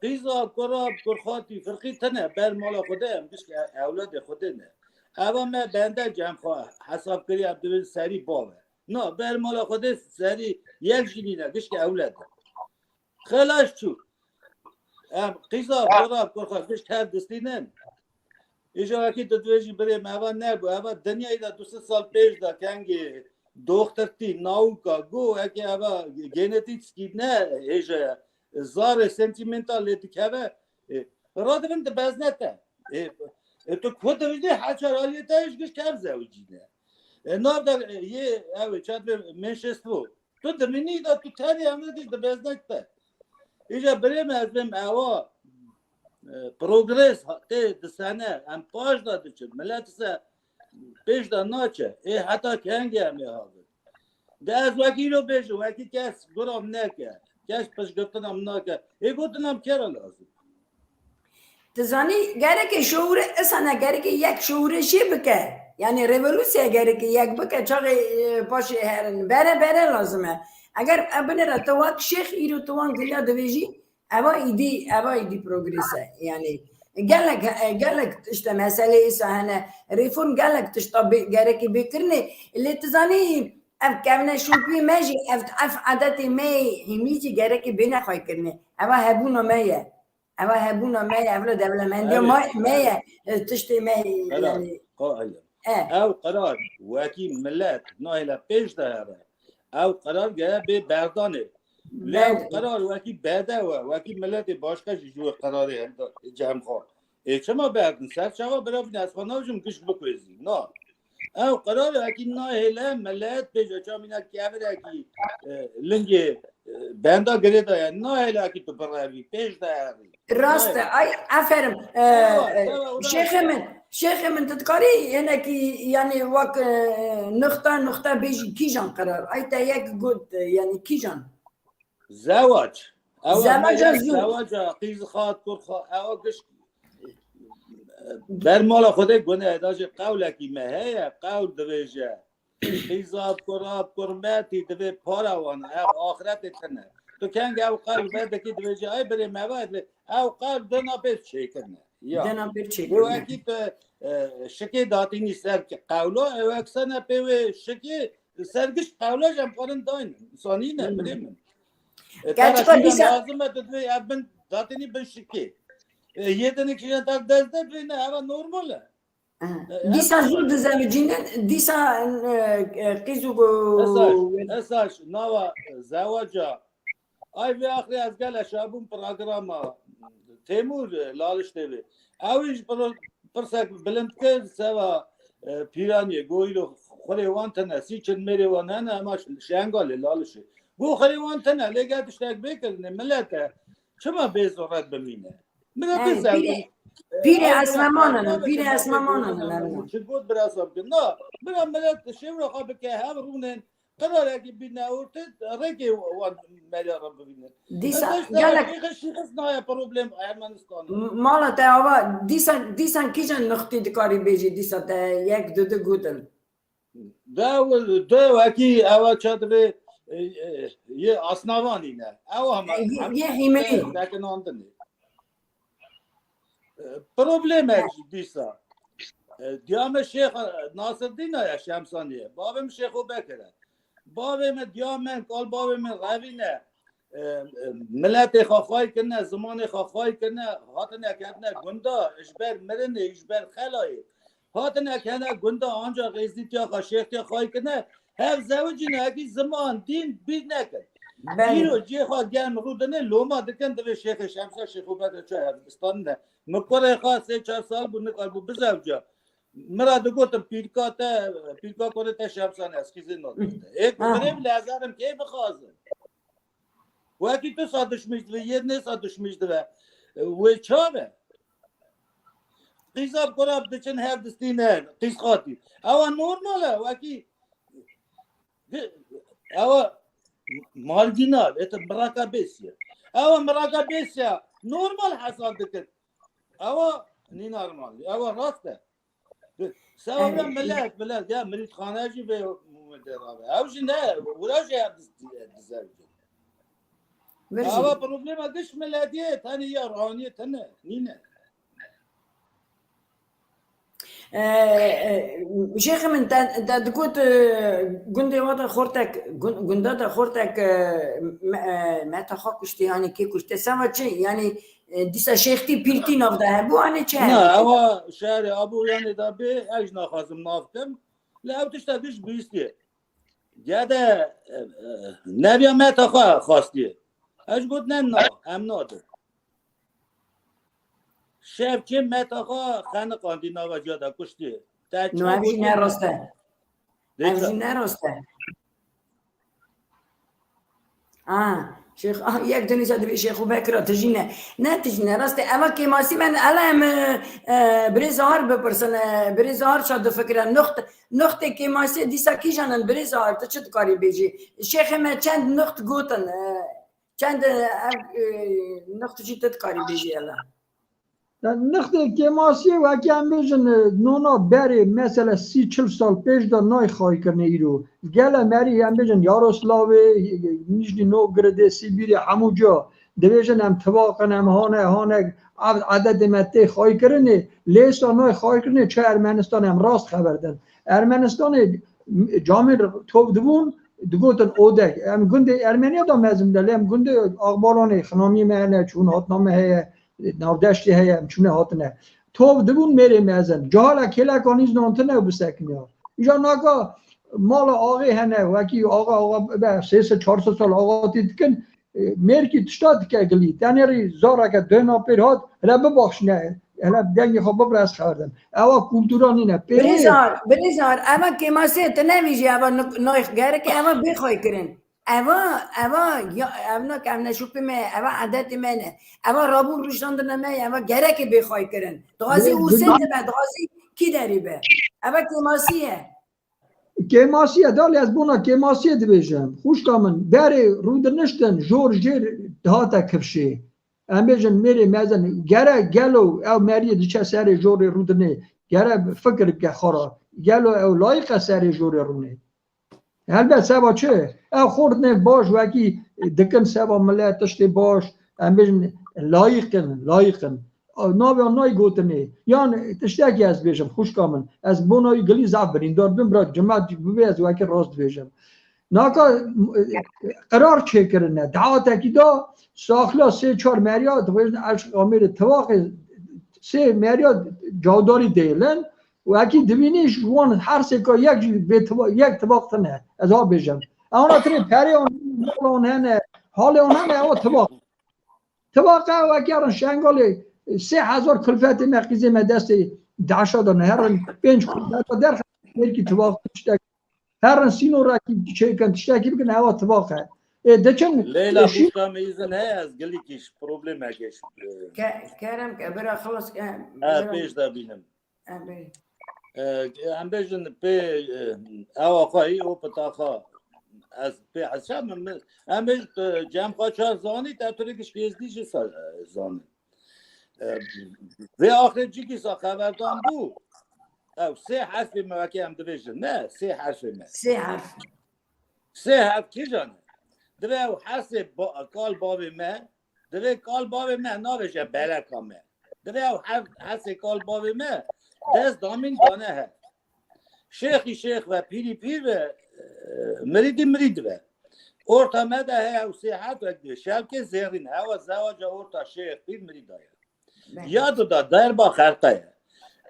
قیزا کراب کرخاتی فرقی تنه بر مالا خوده هم بشک اولاد خوده نه اما من بنده جمع خواه حساب کری عبدالله سری باوه نه بر مالا خوده سری یک جنی نه بشک اولاد خلاش چو قیزا کراب کرخات بشک هر دستی نه ایجا اکی دویجی بره موان نبو اما دنیایی دا 200 سال پیش دا کنگی دخترتی ناوکا گو اکی اما گینتیکسکی نه ایجا زار سنتیمنتال لیتی که را دوین دا بزنته تو خود دویجی حچار آلیتا ایش گش کم زوجی نه ناب دا یه اوه چند بر منشستو تو دمینی دا تو تانی همه دیش دا بزنته ایجا بریم از بیم اوه پروگرس ته دسانه ام پاش داده چه ملت سه پیش دا ناچه حتی کنگی همی هاده ده از وکی رو بیشه وکی کس گرام نکه کس پش گفتنم نکه گفتنم کرا لازم تزانی گره که شعور اصلا گره که یک شعورشی بکه یعنی ریولوسیا گره که یک بکه چاقی پاش هرن بره لازمه اگر ابنه را توک شیخ ایرو توان دلیا دویجی اوا ایدی پروگرسه یعنی گلک تشتا مسئله ایسا هنه ریفون گلک تشتا گرکی بکرنه اللي تزانی اف کمنه شوپی مجی اف عادت می همیجی گرکی بینه خواهی کرنه اوا هبونا میه اولا دولمندی میه تشتی می یعنی او قرار وکی ملت نایلا پیش داره او قرار گه به بردانه لو قرار وکی بده وکی ملت باشکش جو قراره جمع خواه چما بردن سر چما برای نسخانه هاشون کش بکوزی نه او قرار وکی نایلا ملت پیش چا مینا که اکی لنگی بندا گریده یا نایلا کی تو براوی پیش داره راست ای افرم شیخ من تذكري هنا كي يعني وقت نقطة بيجي كيجان قرار أي تا يك قد يعني كيجان زواج زواج زواج قيز خاط كرخا أو قش برمالا خودك قلنا هداش قولك ما هي قول دبيجة قيزات كرات كرماتي دبي باروان أو آخرت تنا تو كان جو قول بدك دبيجة أي بري مواد أو قول دنا بيت شيء كنا دنا بيت شيء و اکی به شکی داتی نیستر که قولا و اکسانه به شکی سرگش قولا جم کنن داین سانی نه بریم gerçekten bir lazım dedi ben dağıtını ben şiki yedini kişi tak dezde bine ama normal disa zul dizemcinden disa qizu esas nava zavaca ay ve ahri az gel şabun programa Temur Lalish TV اویش پرسک بلند کرد سوا پیرانی گویلو خری وان تنه سیچن میری وان نه ماش شنگال لالشه گو خری وان تنه لگت اشتاق بکرنه ملته چما بیزورت بمینه من بزن پیر اسممانه چه گفت براسم که نه برام ملت شیورا خواب که هم رونن قرار اگه بینه اورت رگی وان ملت رب بینه دیسا گلک شخص نه پروبلم ارمنستان مالا تا آوا دیسا کیجن نقطی دکاری بیجی دیسا تا یک دو گودن دو اکی اوا چادره یه اسنوانی نه اوا هم یه هیملی لكن آندنی پروبلم دیسا دیام شیخ ناصرالدین یا شمسانیه بابم شیخو بکره بابم دیامن کال بابم روینه ملت خواهی کنه زمان خواهی کنه هاتنه کنه گنده اشبر مرنه اشبر خلایی هاتنه کنه گنده آنجا غیزیتیا خواهی کنه هر زوجینه اگه زمان دین بید نکن بیرو جی خواه گرم رودنه لوما دکن دوی شیخ شمسا شیخو بکر چه هربستان نه مکره خواه 3-4 سال بود نکار بود بزوجا مرا دگوتم پیرکا کنه تا شمسان است کیزی نده ایک بریم لازرم که بخوازم و اکی تو سادش میشده یه نه سادش میشده و چاره قیزاب کراب دچن هر دستینه قیز خاطی اوا نورماله و اکی اوا مارجینال ایتا مراکا بیسیا اوا مراکا بیسیا نورمال حسال دکت اوا نی نورمالی اوا راسته سوا برم ملت یا مرید خانه جی به مدرابه اوشی نه وراجی هم دزرگی اوا پروبلم اگش ملتیه تانی یا روحانیه تنه نینه شيخ من تقول قندي واضح خورتك قندات خورتك ما تخاكشتي يعني كي كشت سما شيء يعني دیسا شیختی پیرتی نافده بو آنه چه نه اما شهر ابو یعنی دا به اج نخواستم نافتم لعبتش تا بیش بیستیه گده نبیا متا خواستیه اج گود نه هم ناده شب که متا خانه قاندی ناوا جاده کشتیه نو همشی نراسته همشی نراسته شيخ ياك دني سادة شيخ وبكرة تجينا نتجينا راستي أما كي ماسي من ألم بريزار ببرسن بريزار شاد فكرة نقطة كي ماسي ديسا كيجان بريزار تشد كاري بيجي الشيخ ما چند نقط قوتن چند نقطة جي تذكاري بيجي الله نقطه که ماسی و اگه هم بیشن نونا بری مثلا 30-40 سال پیش دا نای خواهی کرنه ایرو گله مری هم بیشن یاروسلاوی نیجنی نوگرده سیبیری همو جا دویشن هم تواقن هم هانه عدد مته خواهی کرنه لیستا نای خواهی کرنه چه ارمنستان هم راست خبردن ارمنستان جامعه توب دوون دگوتن اودک هم گنده ارمنیا دا مزم دلی هم گنده آقبالانه خنامی مهنه چون هاتنامه هیه ناودشتی هیم چونه هاتنه توب دبون میره میزن جالا کلا کانیز نانتنه بسکنیا اینجا ناگا مال آقای هنه وکی آقا به 300-400 سال آقا دیدکن مرکی تشتاد که گلی تنری زارا که دو ناپیر هات هلا ببخش نه هلا دنگی خواب ببرس خواردم اوا کلتورانی نه بریزار اما که ما سه تنمیجی اوا نایخ گره که اوا بخوای کرن اوا یا اونا که امنا شوپی می اوا عادت منه اوا رابون روشاندن می اوا گره که بخوای کرن دغازی او سنت به دغازی کی داری به اوا کماسیه کماسیه دالی از بونا کماسیه دبیجم خوش کامن بری رودنشتن جور جیر دهاتا کفشی ام بیجن میری مزن گره گلو او مری دیچه سر جور رودنه گره فکر که خورا گلو او لایق سر جور رونه البته سبا چه او خوردنه باش وکی دکن سبا ملت تشتی باش ام بیجن لایقن نای گوتنه یان تشتکی از بیشم خوش کامن از بونای گلی زعف برین دار برای جماعت ببیز وکی راست بیشم ناکا قرار چه کرنه دعوت کی دا ساخلا 3-4 مریاد وزن عشق امیر اتفاق 3 مریاد جاداری دیلن و اکی دبینیش وان هر سکا یک طباق تنه از ها بیشم اونا تری پری اون هنه حال اون هنه او طباق او اکی ارن شنگالی 3000 کلفت مرکزی ما دست دعشا دارن هرن 5 کلفت در خیلی طباق تشتک هرن سینو را که کن تشتکی بکن هوا طباقه دچن لیلا خوشتا میزن هی از گلی کش پروبلم هکش کرم که برا خلاص پیش دا بینم ام بیجن پی او آقایی او پتاخا از پی حساب ام بیجن جمع قاچار زانی تا طوری کش پیزدیش زانی و آخر چی که سا خبردان بود او 3 حرف موکی هم دویشن نه 3 حرف نه 3 حرف کی جانه دوی او حرف کال بابی من دوی کال بابی من ناوشه برکا من دوی او حرف کال بابی من دست دامین دانه هست شیخ و پیری پیر و مرید و ارتا مده او 3 حرف و شبکه زیرین او زواج ارتا شیخ پیر مرید آید یاد دا در با خرقه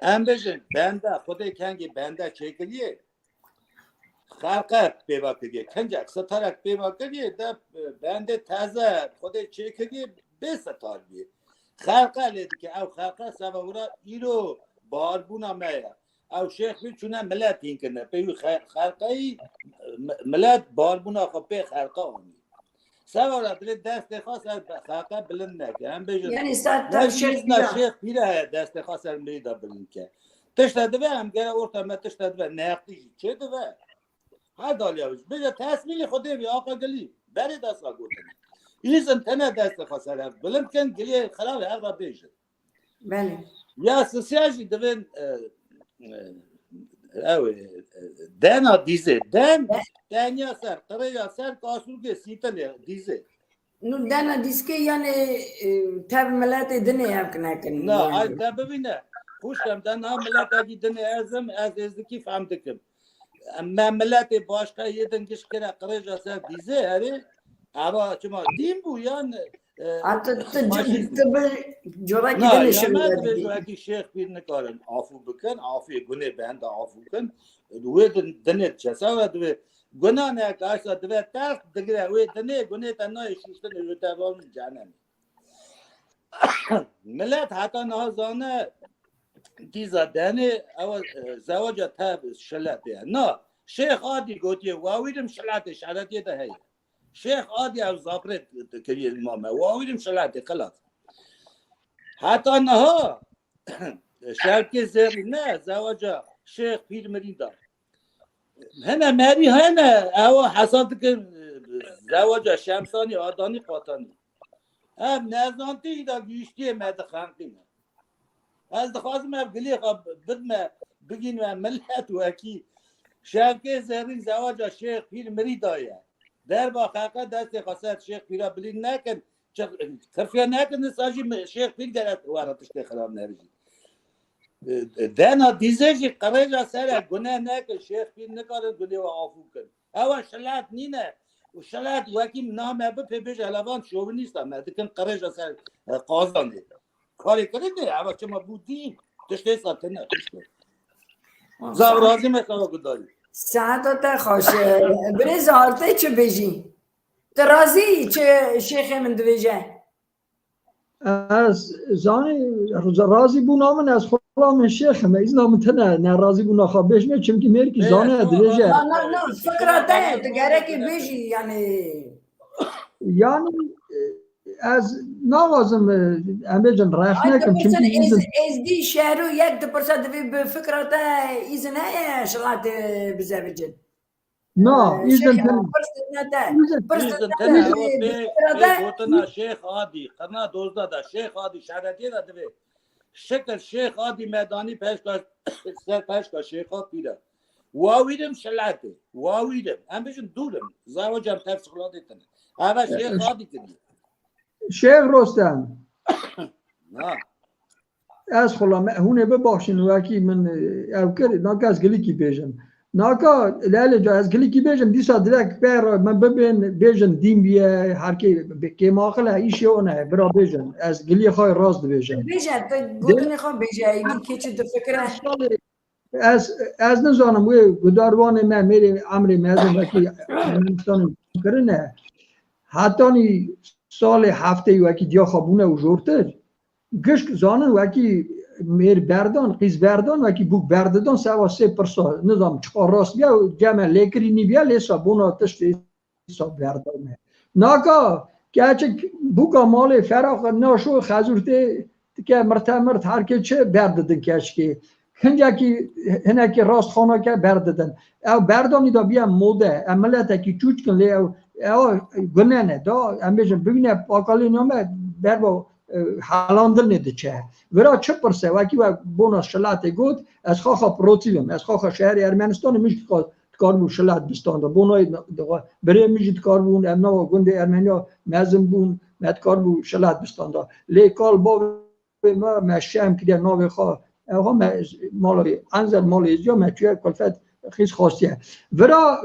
ام بجن بنده خود کنگی بنده چکلیه خرقه بیوا کریه کنجک ستارک بیوا کریه دا بنده تازه خود چکلیه به ستار بیه خرقه لیدی که او خرقه سبورا ایرو باربونا میه او شیخ بی چونه ملت این کنه پیو خرقه ملت باربونا خود پی خرقه آنی سوارا دل دست خاص از خاطر بلند نکه هم بجن یعنی ساعت شیخ پیره دست خاص از میدا بلند که تشت دوه هم گره ارتا ما تشت دوه نقدی چه دوه ها دالیاوش بجا تصمیل خوده بی آقا گلی بری دست ها گوتنه ایزن تنه دست خاص از بلند کن گلی خراب هر را بیشن بله یا سسیاجی دوه دنا دیزه دنیا سر قریا سر کاسول که سیتل دیزه نو دنا دیسکه یعنی تب ملت دنیا هم کنه کنی نه ای دا ببینه خوشم دنا ملت اگه دنیا از کی فهمت کم اما ملت باشقه یه دنگش کرده قریا سر دیزه هره اما چما دیم بو یان حتی جوراکی نه دنشون یا دادی جوراکی شیخ بیر نکارن آفو بکن آفی گونه بند آفو کن دوی دنه چسا و دوی گناه نه کاسا دوی ترک دگره وی دنه گونه تنهای شوشتن رویتا بام جانم ملت حتی نازانه دیزا دنه او زواجه تاب شلطه نه شیخ آدی گوتیه واویدم شلطه ده هی شیخ آدی او زابرت کریه مامه واویدم شلطه خلاص حتی نه شرکه زیری نه زواجه شیخ پیر مرید هنه مری هنه او حساد که زواج شمسانی آدانی قاطانی هم نزانتی دا گیشتی مد خانقینه از دخوازم هم گلی خواب بدمه بگین و ملت و اکی شرکه زیرین زواج شیخ پیر مرید آیه در با خاقه دست خواست شیخ پیرا بلین نکن خرفیه نکن ساجی شیخ پیر گرد وارتشتی خراب نرجی دانا دیزه قرار سر گناه نکن شیخ پیر نکارن گناه و آفو کن اول شلات نینه و شلات وکی نامه بپی بیش علوان شوه نیست هم دکن قرار سر قاضانه کاری کرده اول چما بودیم تشتی ساتنه زاو رازی مکاو گداری سعادت خوش برز هارته چه بجی ترازی چه شیخ من دویجه از زانی رازی بونا من از خودم من شیخ من از نام تنه نه رازی بونا خواب بشم چون که میری که زانه دویجه نه فکرته تگره که بجی یعنی از نوازم امه جان رخ نکم چون که ایزن از دی شهرو 1% دوی به فکرته ایزن هیا شلات بزرجن نه ایزن تنه ایزن تنه او به گوتنا شیخ عادی قرنا دوزده دا شیخ عادی شهرتی دا دوی شکل شیخ عادی میدانی پیش کا شیخ عادی پیره واویدم شلاته واویدم هم بشن دورم زواجم تفسیقلاتی تنه اول شیخ عادی کنی شیخ رستم نه از خلا هونه ببخشین وکی من او کرد ناکا از گلی کی بیجم ناکا لاله جا از گلی کی بیجم دیسا درک بر من ببین بیجم دیم بیه هر کی که ماخله ایشی اونه برا بیجم از گلی خواهی راست بیجم بیجه تو گوتنی خواه بیجه ایدی که چه دو فکره از نزانم وی گداروان من میری امری مزم وکی ارمنستان کرنه حتی نی سال هفته وکی دیا خوابونه و جورتر گشت زانن وکی میر بردان قیز بردان وکی بوک بردان سوا 3% نظام چقا راست بیا جمع لیکری نی بیا لیسا بونا تشتی سا بردانه ناکا که بوکا مال فراخ ناشو خزورته که مرت هر که چه برددن کشکی هنجا که هنه که راست خانه که برددن او بردانی دا بیا موده عملت که چوچ کن لی او گنه نه دا هم بیشن ببینه پاکالی نامه بر با حالاندر نده چه ورا چه پرسه وکی و بونا شلات گود از خواه پروتیلم از خواه شهر ارمنستان میشه کار بون شلات بستان دا بونای بره میشه کار بون امنا و گنده ارمنیا مزم بون مد کار بون شلات بستان دا لی کال با ما مشیم که ناوی خواه هم مال انزل مال ازیا مچوی کلفت خیز خاصیه ورا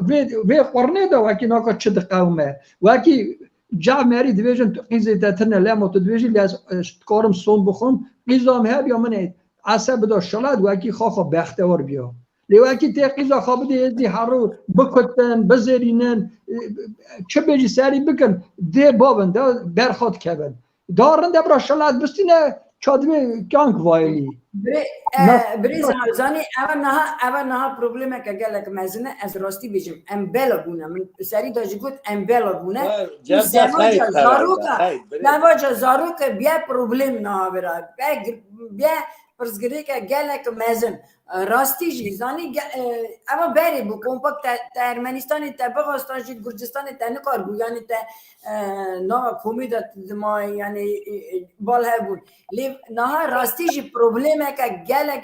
وی قرنه دا وکی ناکا چه قومه وکی جا مری دویجن خیز تترنه لما تو دویجی لیاز کارم سون بخون قیزام هر یا من عصب دا شلاد وکی خواه بختور بیا لی وکی تی قیزا خواب دی هر رو بکتن بزرینن چه بیجی سری بکن دی بابن دا برخواد کبن دارن دا برا شلاد بستینه چادمی کانک وایلی بری زمانی اول نه پروبلمه که گله که مزنه از راستی بیشم ام بلا بونه من سری داشتی گفت ام بلا بونه نواجه زاروک بیا پروبلم نه برای بیا پرسگری که گله که مزن راستی جی زانی اما بری بو کمپاکت تا ارمنستان تا بغاستان جید گرجستان تا نکار بو یعنی تا نوع کومیدت ما یعنی بال هبون لی نه راستی جی پروبلمه که گله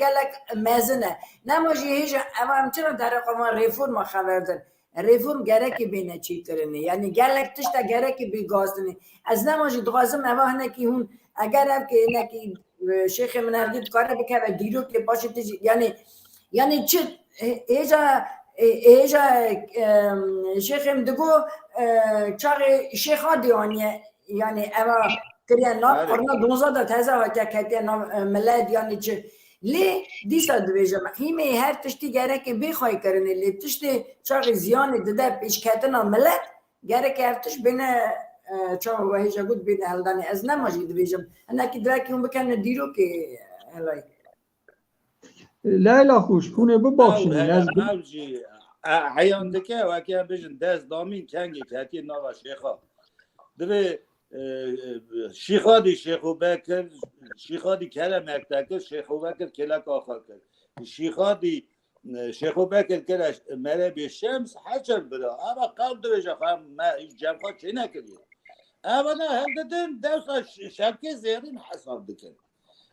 مزنه نماجی هیچ اما همچنان در رقم ریفورم خبر دار ریفورم گره که بینه چی کرنه یعنی گله تشتا گره که بیگاستنه از نماجی دوازم اما هنه که هون اگر هم که اینه که شیخ من هرگید کاره بکه و دیرو که باشه تیجی یعنی چه ایجا شیخ من دگو چاق شیخ ها دیانیه یعنی اما کریان نام قرنا دونزاده تازه و که کتیه نام ملد یعنی چه لی دیسا دویجم هیمه هر تشتی گره که بخوای کرنه لی تشتی چاق زیانی داده پیش کتنا ملد گره که هفتش بینه چون وحیجا بود بین هلدانی از نماجی دویجم انا که دراکی هم بکنه دیرو که هلای لیلا خوش کونه ببخشین نوجی حیان دکه وکی هم بجن دست دامین کنگی که هتی نوا شیخا دوی شیخا دی شیخو بکر شیخا دی کلم اکتاکر شیخو بکر کلک آخر کرد شیخا دی شیخو بکر کرد مره به شمس حجر بدا اما قول دویجا خواهم ما جمعا چه نکرید اما نه هم دادن دوستا شبکه زیرین حساب دکن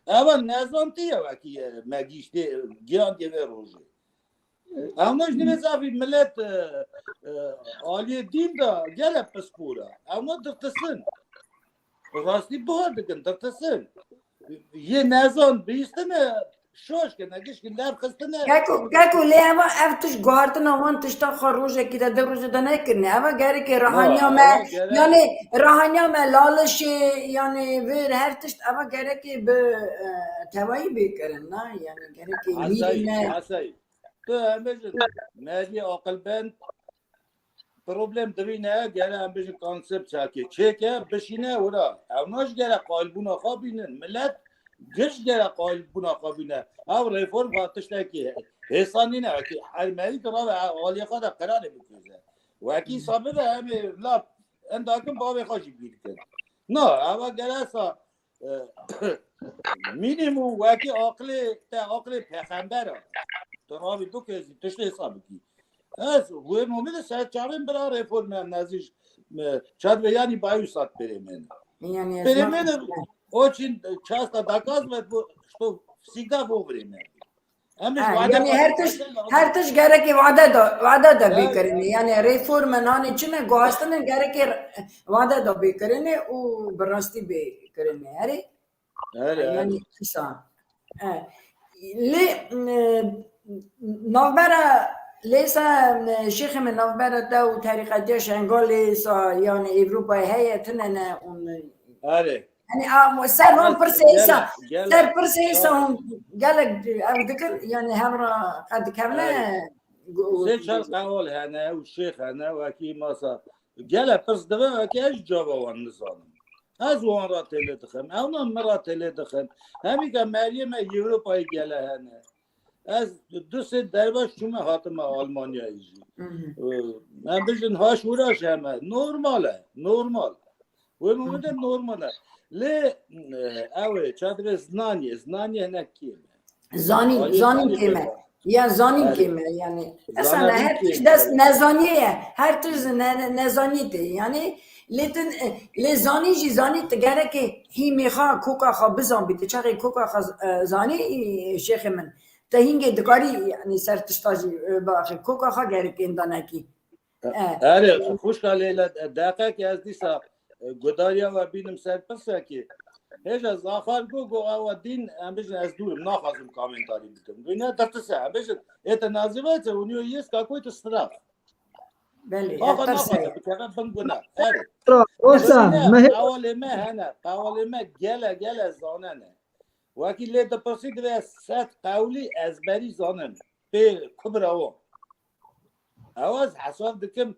اما نظام تیه وکی مگیشته گیان دیوه روزه اما نمی زافی ملت عالی دین دا گله پسپورا اما درتسن راستی بار دکن درتسن یه نظام بیستنه شوش که نگیش که لب خسته نه گکو لی اما افتش گوهرتن آوان تشتا خروجه که ده روزه ده نکنه اما گره که راهانیا ما یعنی راهانیا ما لالش یعنی ویر هر تشت اما گره که به توایی بکرن نه یعنی گره که میرینه حسای تو همه مردی عاقل بند پروبلم دوینه گره هم بشه کانسپت چاکه چه که بشینه ورا اوناش گره قالبون آقا بینن ملت گرش گره قالبون آقا بینه او ریفورم خواهدش که حسانی نه که حرمانی تو را به آلی خواهد قراره بکنه و اکی صابه همه لا انداکم بابه خوشی بگیر کرد نه اما گره سا مینیموم و اکی عقل پیغمبر تو را به دو کسی تشت حساب بگیر از وی مومید ساعت چارم برای ریفورم هم نزیش چاد و یعنی بایو ساعت بریمن بریمن очень часто доказывает, что всегда вовремя. یعنی هر تش گره که وعده دا بکرنه یعنی ریفورم نانی چنه گوهستن گره که وعده دا بکرنه او براستی بکرنه یعنی کسان لی نوبره لیسا شیخ من نوبره دا و طریقه دیش انگال لیسا یعنی اوروپای هیتنه اون يعني سر هم برسيسا سر برسيسا هم قالك ذكر يعني همرا قد كمله سيشال قول هنا والشيخ هنا وكي ماسا قال برس دبا وكي ايش جابوا النظام از وان را تله دخن اونا مرا تله دخن همي که مریم اوروپای قال هنا از دو سه درباش شما حاتم آلمانیا ایجی من بجن هاش وراش همه نورمال و مومده نورماله لی اوه چادر زنانی هنه کیمه زانی کیمه یا زانی کیمه یعنی اصلا هر چیز دست نزانیه هر چیز نزانیته یعنی لیتن زانی جی زانی تگره که هی میخوا کوکا خوا بزان بیده چاقی کوکا خوا زانی شیخ من تا هینگه دکاری یعنی سر تشتاجی باقی کوکا خوا گره که اندانه کی اره خوش کاله دقیقه که از دیسا گداریا و بینم سر پسه که هیچ از آخر گو و دین هم بجن از دورم نخواستم کامنتاری بیتم بینه درتسه هم بجن ایت نازیوه اونیو یست که کویت استراف بله آخر نخواستم بکنم بنگونه قوال ما گله زاننه وکی لیت پرسید و ست قولی از بری زانن به کبر آوان اواز حساب دکم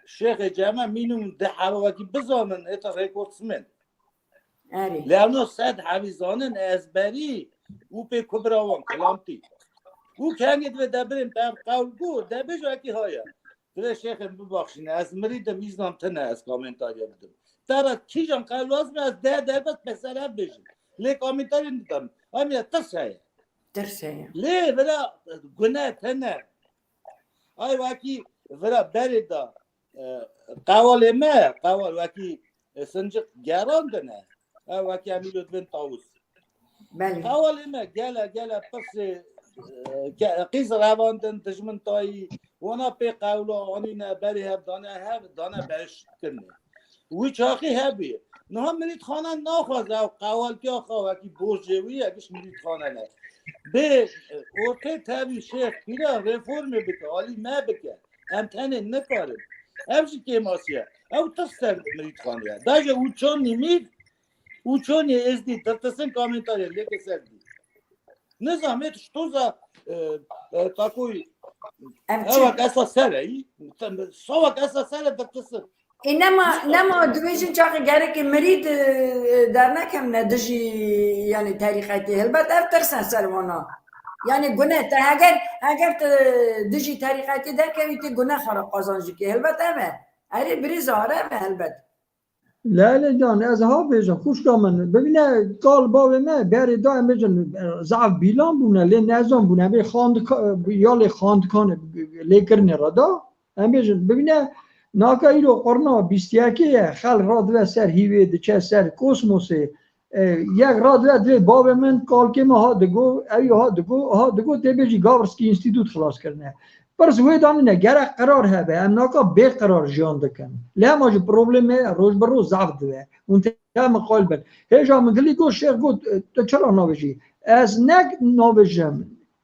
شیخ جمع مینوم ده حواکی بزانن ایتا ریکورdsmen لانو صد حویزانن از بری او به کبراوان کلامتی او کنگید و دبریم بر قول گو دبش وکی هایا دره شیخ ببخشینه از مرید میزنم تنه از کامنتاری بدم دارد کیجان قلواز می از ده دربت پسره بشین لی کامنتاری ندم همین ترسه لی برا گناه تنه آی وکی برا بری دا قوال وکی سنجق گران دنه وکی امیلو دوین تاوز قوال ما گله پس قیز رواندن دجمن تایی وانا پی قولا آنینه بری هب دانه برش کنه وی چاقی هبی نه هم مرید خانه ناخواست او قوال که آخوا وکی بوجوی اگش مرید خانه نه به ارکه تبی شیخ پیرا ریفورم بکه حالی ما بکه امتنه نکارم همچی که ماسیه او تستر مرید خانه داجه او چون نیمید او چون ازدی درتسن کامنتاری لیکه سردی نظامت شتوزا تاکوی اوک اسا سره سوک اسا سره درتسن نما دویشن چاقی گره که مرید در نکم ندجی یعنی تاریخاتی هلبت افترسن سروانا یعنی گناه تا اگر دجی تاریخاتی در که گناه خرا قازانجی که هلبت همه اری بری زاره همه هلبت لا جان از ها بیجن خوش کامن ببینه قال باب ما بری دائم بیجن ضعف بیلان بونه لی نظام بونه بی خاند کانه لیکرنه را دا هم بیجن ببینه ناکا ایرو قرنا 21 خل راد و سر هیوی دچه سر کوسموسه یک راد و دوی باب من قال که ما ها دگو تی بیجی گاورسکی انستیتوت خلاص کرنه برس وی دانی نه گره قرار هبه ام ناکا بی قرار جان دکن لی ما جو پروبلمه روز بر روز ضعف دوه اون تیم قلبن هیچ هم گلی گو شیر گو تو چرا نویجی از نگ نویجم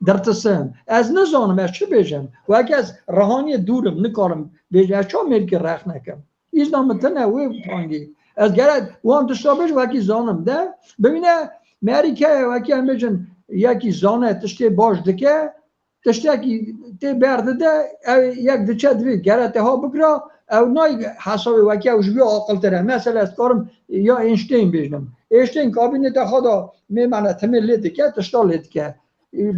درتسم از نزانم از چه بیجم و اگه از روحانی دورم نکارم بیجم از چه میرکی رخ نکم ایز نامتنه وی پانگی از گره وان تشتابش و اگه زانم ده ببینه میاری که و اگه هم بیجن یکی زانه تشتی باش دکه تشتکی تی برده ده یک دچه دوی گره ها بگرا او نای حسابی وکی او جوی عاقل تره مثلا از کارم یا اینشتین بیجنم اینشتین کابینت خدا میمانه تمه لیده که تشتا لیده که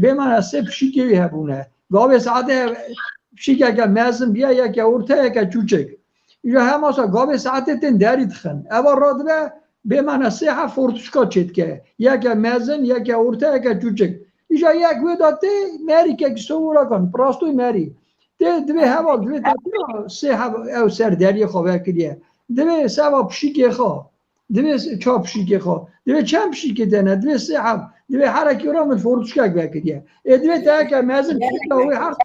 بمانه سه پشیکی هبونه گاوه ساعته پشیک اگه مزم بیا یک اورته یک چوچک اینجا همه سا گاوه ساعته تن دارید خن اول راد به من سه ها فورتشکا چید که یک مزن یک اورته یک چوچک اینجا یک وداته مری که سوورا کن پراستوی مری دوی هوا دوی سه ها او سر دری خواه کریه دوی سه ها پشیکی خواه دوی چا پشیکی خواه دوی چند پشیکی دنه دوی سه ها دوی حرکی را من فورتشکا کریه دوی تا که مزن دوی هر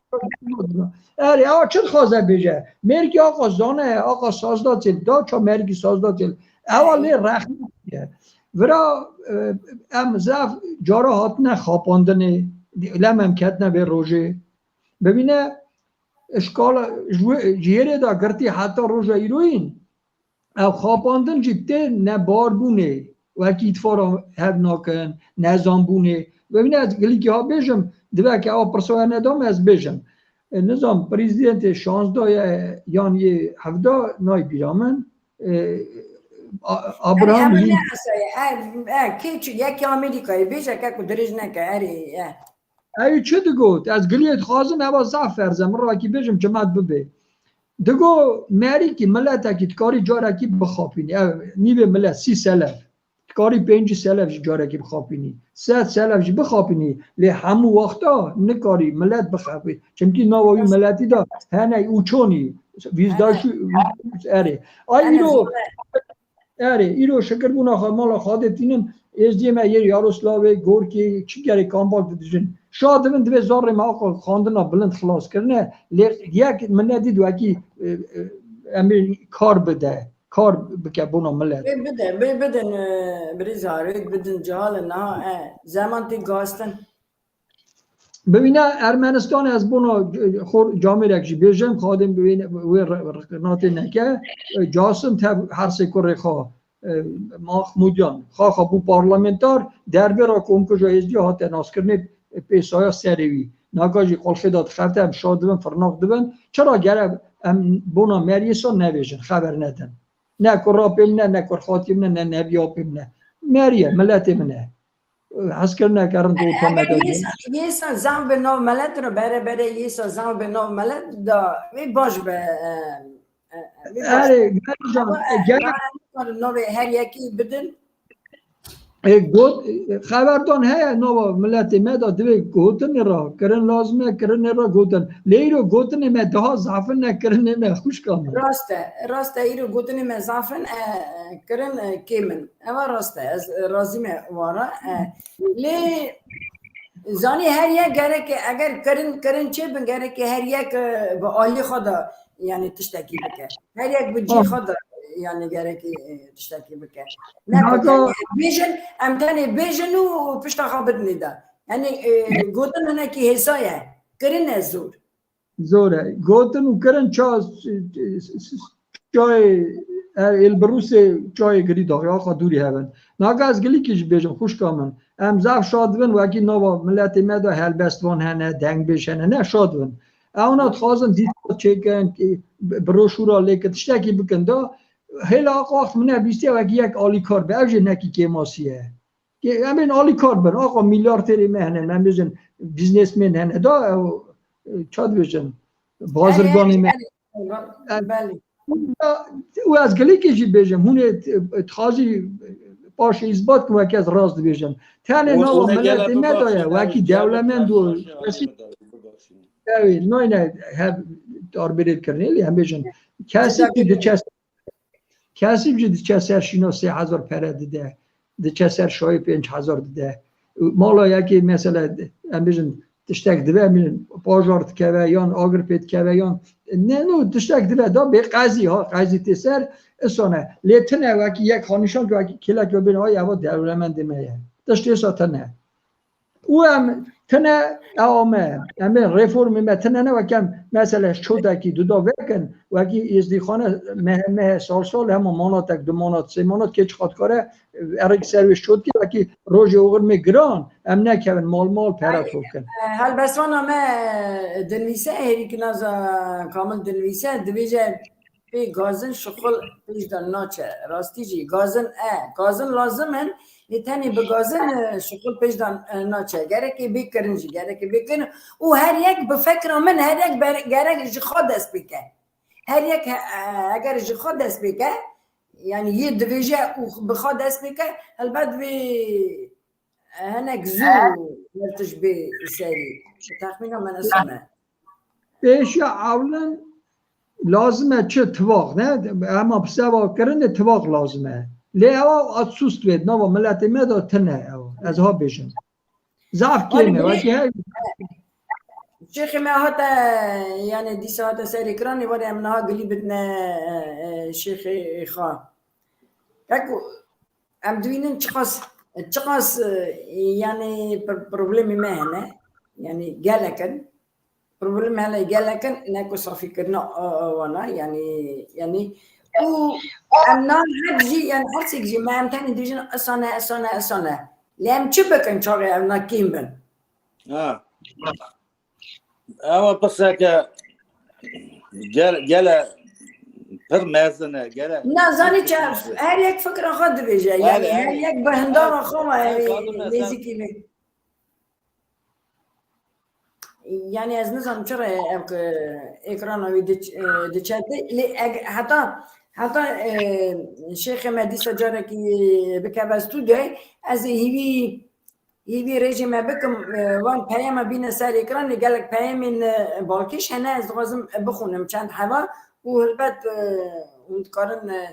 اری آقا چند خوازه بیجه مرگی آقا زانه آقا سازداد چل دا چا مرگی سازداد چل اولی رخم ورا ام زف جارا هات نه خاپاندنه لم هم کتنه به روژه ببینه اشکال جیره دا گرتی حتی روژه ایروین او خاپاندن جیبته نه بار بونه وکی اتفارا هب ناکن نه زان بونه ببینه از گلی که ها بیجم دوه که آقا پرسوه ندام از بیجم نظام پریزیدنت 16 یعنی 17 نای بیرامن ابراهام لینکن کی یکی آمریکایی بیشه که کدرج نکه اری ای چه دگوت از گلیت خازم اوا ضعف فرزم را کی بیجم جماعت ببه دگو مری کی ملت کی کاری جاره کی بخوابینی نیو ملت 30 سلف کاری 5 سلف جاره کی بخوابینی 100 سلف بخوابینی لی همو وقتا نکاری ملت بخوابی چمکی نووی ملتی دا هنه اوچونی ویزداشو اری ایرو اری ایرو شکر بونا مالا خادتینن از دیمه یه یاروسلاوی گورکی چی گری کامبال دیدن شاید من دوی زار ما آقا خواندنا بلند خلاص کرنه یک من ندید و اکی امیر کار بده کار بکه بونا ملت بدن بریزارید بدن جال نه زمان تی گاستن ببینه ارمنستان از بونا جامعه رکشی بیجم خادم ببینه وی رقنات نکه جاسم تب هر سکر خواه محمودیان خواه بو پارلمنتار دربه را کم کجا ازدی هات ناس کرنه پیسایا سریوی ناگاجی قلخی داد خفته هم شاد دبن فرناق دبن چرا گره بونا مریسا نویجن خبر ندن نه کر را پیمنه نه کر خاطیم نه نه نبیا پیمنه مریه ملت منه حس کرنه کردن تو تا مدادی یه سال زن به نو ملت رو بره یه سال زن به نو ملت دا وی باش به اره گره نو هر یکی بدن خبردان هیا نو ملت مدا دوی گوتن را کرن لازمه کرن را گوتن لیرو گوتن ما ده ضعفن نکرن ما خوش کام راسته ایرو گوتن ما ضعفن کرن کیمن اما راسته از راضی ما وارا لی زانی هر یک گره که اگر کرن چه بن گره که هر یک با عالی خدا یعنی تشتکی بکه هر یک بجی خدا یعنی گره که تشتکی بکه نه بیژن امتنی بیژن و پشت خابت نیده یعنی گوتن هنه که حسایه کرن زوره گوتن و کرن چای البروس چای گری داغی آقا دوری هبن ناگه از گلی کش بیجم خوش کامن ام زف شاد بن و اگه نوا ملت مدا هل بستوان هنه دنگ بشنه نه شاد بن اونات خوازن دید چکن بروشورا لیکت تشتکی بکن دا هلا آقا منه بیستی و اگه یک آلی کار به اوجه نکی که ماسیه که همین آلی کار بن آقا میلیارد تری مهنه من بیزن بیزنس من هنه دا چاد بیزن بازرگانی مهنه او از گلی کشی بیجم هونه تخازی باش اثبات کنه که از راست بیجم تنه نو ملت نداره و اکی دولمند و نه هب دار برید کرنیلی هم بیجن کسی که ده سر شینا 3000 پره ده سر شای 5000 ده مالا یکی مثلا هم بیجن تشتک دوه من پاجارت که یان آگر پیت که یان نه تشتک دوه دا به قضی ها قضی تسر اسانه لیتنه وکی یک خانشان که وکی کلک رو بینه های اوا دولمند میه تشتی ساتنه او هم تنه اوامه همه رفورم ما تنه نه وکم مثلا شده دو وکن وکی ازدیخانه مه سال همه مانات دو مانات سه مانات که چخواد کاره ارک سرویس شد که وکی روز اوغر میگران هم نکن مال پرات کن هل بس وانا ما دنویسه هری که نازا کامل دنویسه دویجه پی گازن شغل پیش دن ناچه راستی جی گازن لازمن یتنی به گازن شغل پیش دن ناچه گره که بیکرن جی گره که بیکرن او هر یک به فکر من هر یک گره جی خود دست بکه هر یک اگر جی خود دست بکه یعنی یه دویجه او بخواد دست بکه البته بی هناك زو مرتش بسري تخمينه من اسمه پیش اولا لازمه چه اتفاق نه اما بسوا کردن اتفاق لازمه لیوا اتسوست بید نوا ملت مدا تنه از ها بشن ضعف کیمه وکی شيخي ما هذا يعني دي ساعات سري كراني ولا منها قليبتنا شيخي خا اكو ام دوينن تشخص يعني بروبليمي ما هنا يعني قالكن بروبليم هلا قالكن انكو صافي كنا وانا يعني و امنا حجي يعني حسيجي ما امتاني ديجن اصلا لام تشبكن شوري امنا كيمبن اما بس هكا جلا فرمازنا جلا نازاني تعرف هل يك فكرة خد بيجا يعني هل يك بهندام خما ميزيكي يعني از نظام چرا اکران وی دچته حتی شیخ مهدی سجاره کی بکبستو ده از هیوی رژیم بکم وان پیام بین سر اکران گلک پیام بالکش هنه از لازم بخونم چند هوا و البته اون کارن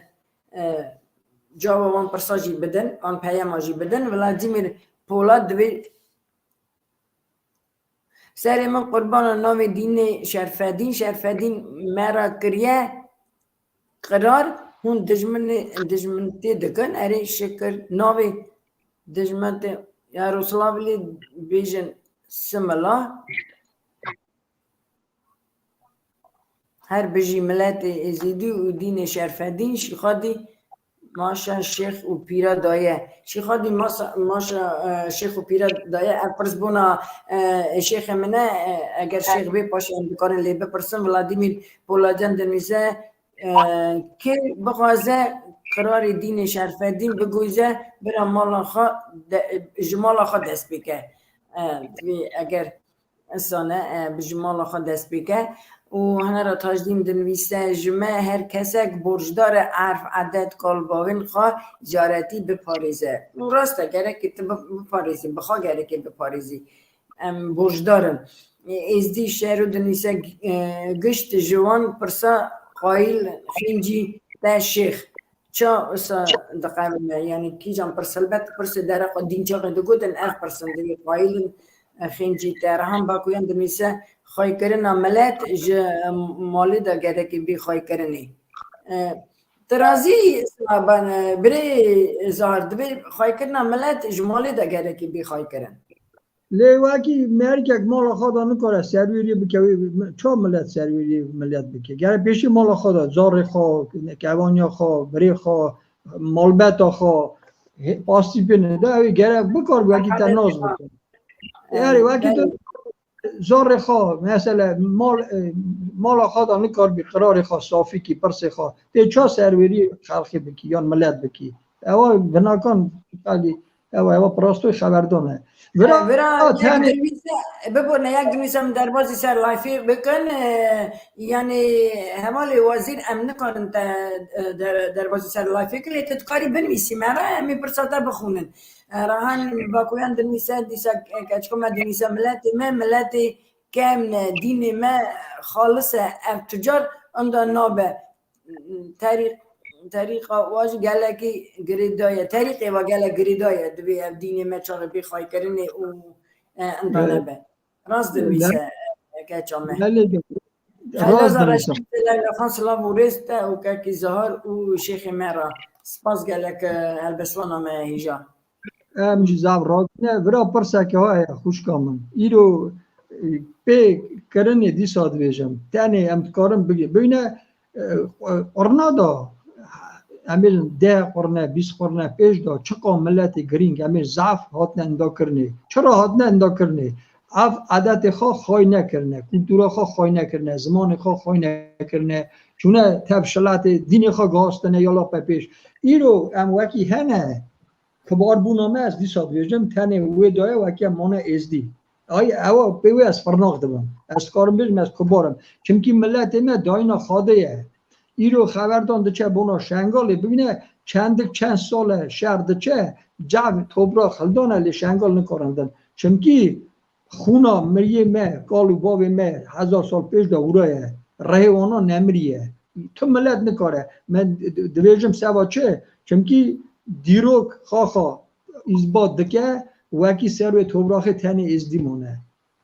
جواب وان پرساجی بدن آن پیام آجی بدن ولادیمیر پولاد دوی سر من قربان نام دین شرفدین مرا کریه قرار هون دجمن تی دکن اره شکر نام دجمن تی یا رسول الله ولی بیجن سملا هر بجی ملت ازیدی و دین شرفدین شیخادی ماشا شیخ و پیرا دایه شیخادی ماشا شیخ و پیرا دایه افرز بونا شیخ منه اگر شیخ بی پاشه بکارن لی بپرسن ولادیمیر پولادن دنویزه که بخوازه قرار دین شرفدین بگویزه برا جمال خود دست بکه اگر انسانه بجمال خود دست بکه و هنر را تاجدیم دنویسته جمعه هر کسک برجدار عرف عدد کالباوین خواه جارتی بپاریزه و راسته گره که بپاریزی بخواه گره که بپاریزی برجدارن ازدی شهر رو دنویسته گشت جوان پرسا قایل خینجی ده شیخ چا اصا دقیقه یعنی کی جان پرسلبت پرس درق دین چاقه دو گودن اخ پرسن دیگه قایل خینجی ترهم باکوین دنویسته خواهی کردن ملت مالی دا گره که بی خواهی کردنی ترازی بری زهر دبی خواهی کردن ملت جمالی دا گره که بی خواهی کردن لیواکی مرکک مال خدا نکاره سرویری بکوی چه ملت سرویری ملت بکی گره پیشی مال خدا زار خواه کوانیا خواه بری خواه مالبت خواه پاستی پینه ده گره بکار وکی تناز بکن یعنی وکی زار خواه مثلا مال خدا نکار بی قرار خواه صافی کی پرس خواه تی چه سرویری خلقی بکی یا ملت بکی اوا بناکن اوا پراستوی خبردانه برا ببونه یک دنیسم در بازی سر لایفی بکن یعنی همال وزیر امن کنن در بازی سر لایفی که تدکاری بنویسی مرا همی پرساتا بخونن راهان باکویان دنیسه دیسا کچکو ما دنیسه ملتی کم دین ما خالص ارتجار اندا نابه طریق واج گله کی گریدای طریق و گله گریدای دوی دین ما چاله بی خای کرنه او اندانه به راست دمیسه که چامه بله خیلی راست زارش دمیسم لیلا خان سلام و رست و که زهار و شیخ مرا سپاس گلک البسوانا ما هیجا امجی زاو راست نه برا پرسه که های خوش کامن ایرو پی کرنی دی ساد بیجم تنی امتکارم بگی بینه قرنا دا امیل 10 قرنه 20 قرنه پیش دا چقا ملت گرینگ امیل ضعف هاتن اندا کرنی چرا هاتن اندا کرنی اف عادت خو خوی نکرنه کلتورا خو خوی نکرنه زمان خو خوی نکرنه چونه تبشلات دین خو گاستنه یالا پیش ایرو ام وکی هنه کبار بونامه از دی ساد ویژم تنه وی دایه وکی مانه ازدی آی اوا پیوی از فرناق دبم از کارم بیشم از کبارم چمکی ملت ما داینا خاده ایرو خبردان دچه بونا شنگالی ببینه چند ساله شهر دچه جعب توبرا خلدان علی شنگال نکارندن چمکی خونا مریه مه قالو باب مه 1000 سال پیش دا ورایه رهوانا نمریه تو ملت نکاره من دویجم سوا چه چمکی دیروک خاخا ازباد دکه وکی سروی توبراخ تنی ازدی مونه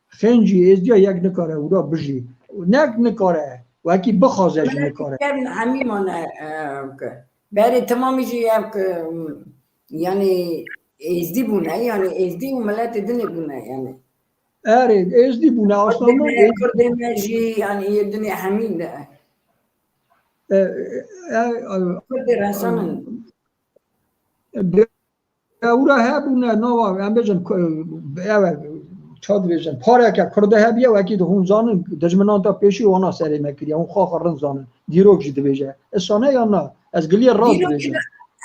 خنجی ازدی یک نکاره ورا بجی نکاره وکی بخوازش نکاره من همین مانه برای تمامی جی یعنی ازدی بونه یعنی ازدی و ملت دنی بونه یعنی اره ازدی بونه اصلا کرده مجی یعنی یه دنی همین کرده رسانن اورا هبونه نوا هم بجن چاد بجن پاره که کرده هبیه و اکی دهون زانن دجمنان تا پیشی وانا سری مکری اون خواه خرن زانن دیروک جیده بیجه اسانه یا نه از گلی راز بیجه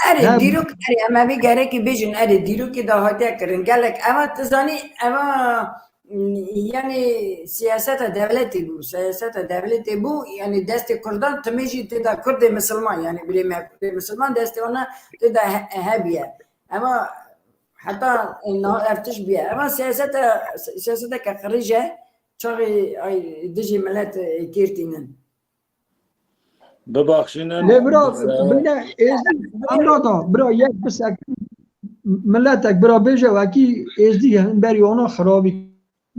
اره دیروک اره اما بی گره که بیجن اره دیروک دا هاته کرن گلک اما تزانی اما یعنی سیاست دولتی بو سیاست دولتی بو یعنی دست کردان تمیجی تدا کرد مسلمان یعنی بلی مسلمان دست اونا تدا هبیه اما حتی اینها افتش بیه اما سیاست که خریجه چاقی دجی ملت کیرتینن ببخشینن نه برا بینه امرا دا برا یک بسک ملتک برا بیجه وکی ازدی هم بری اونا خرابی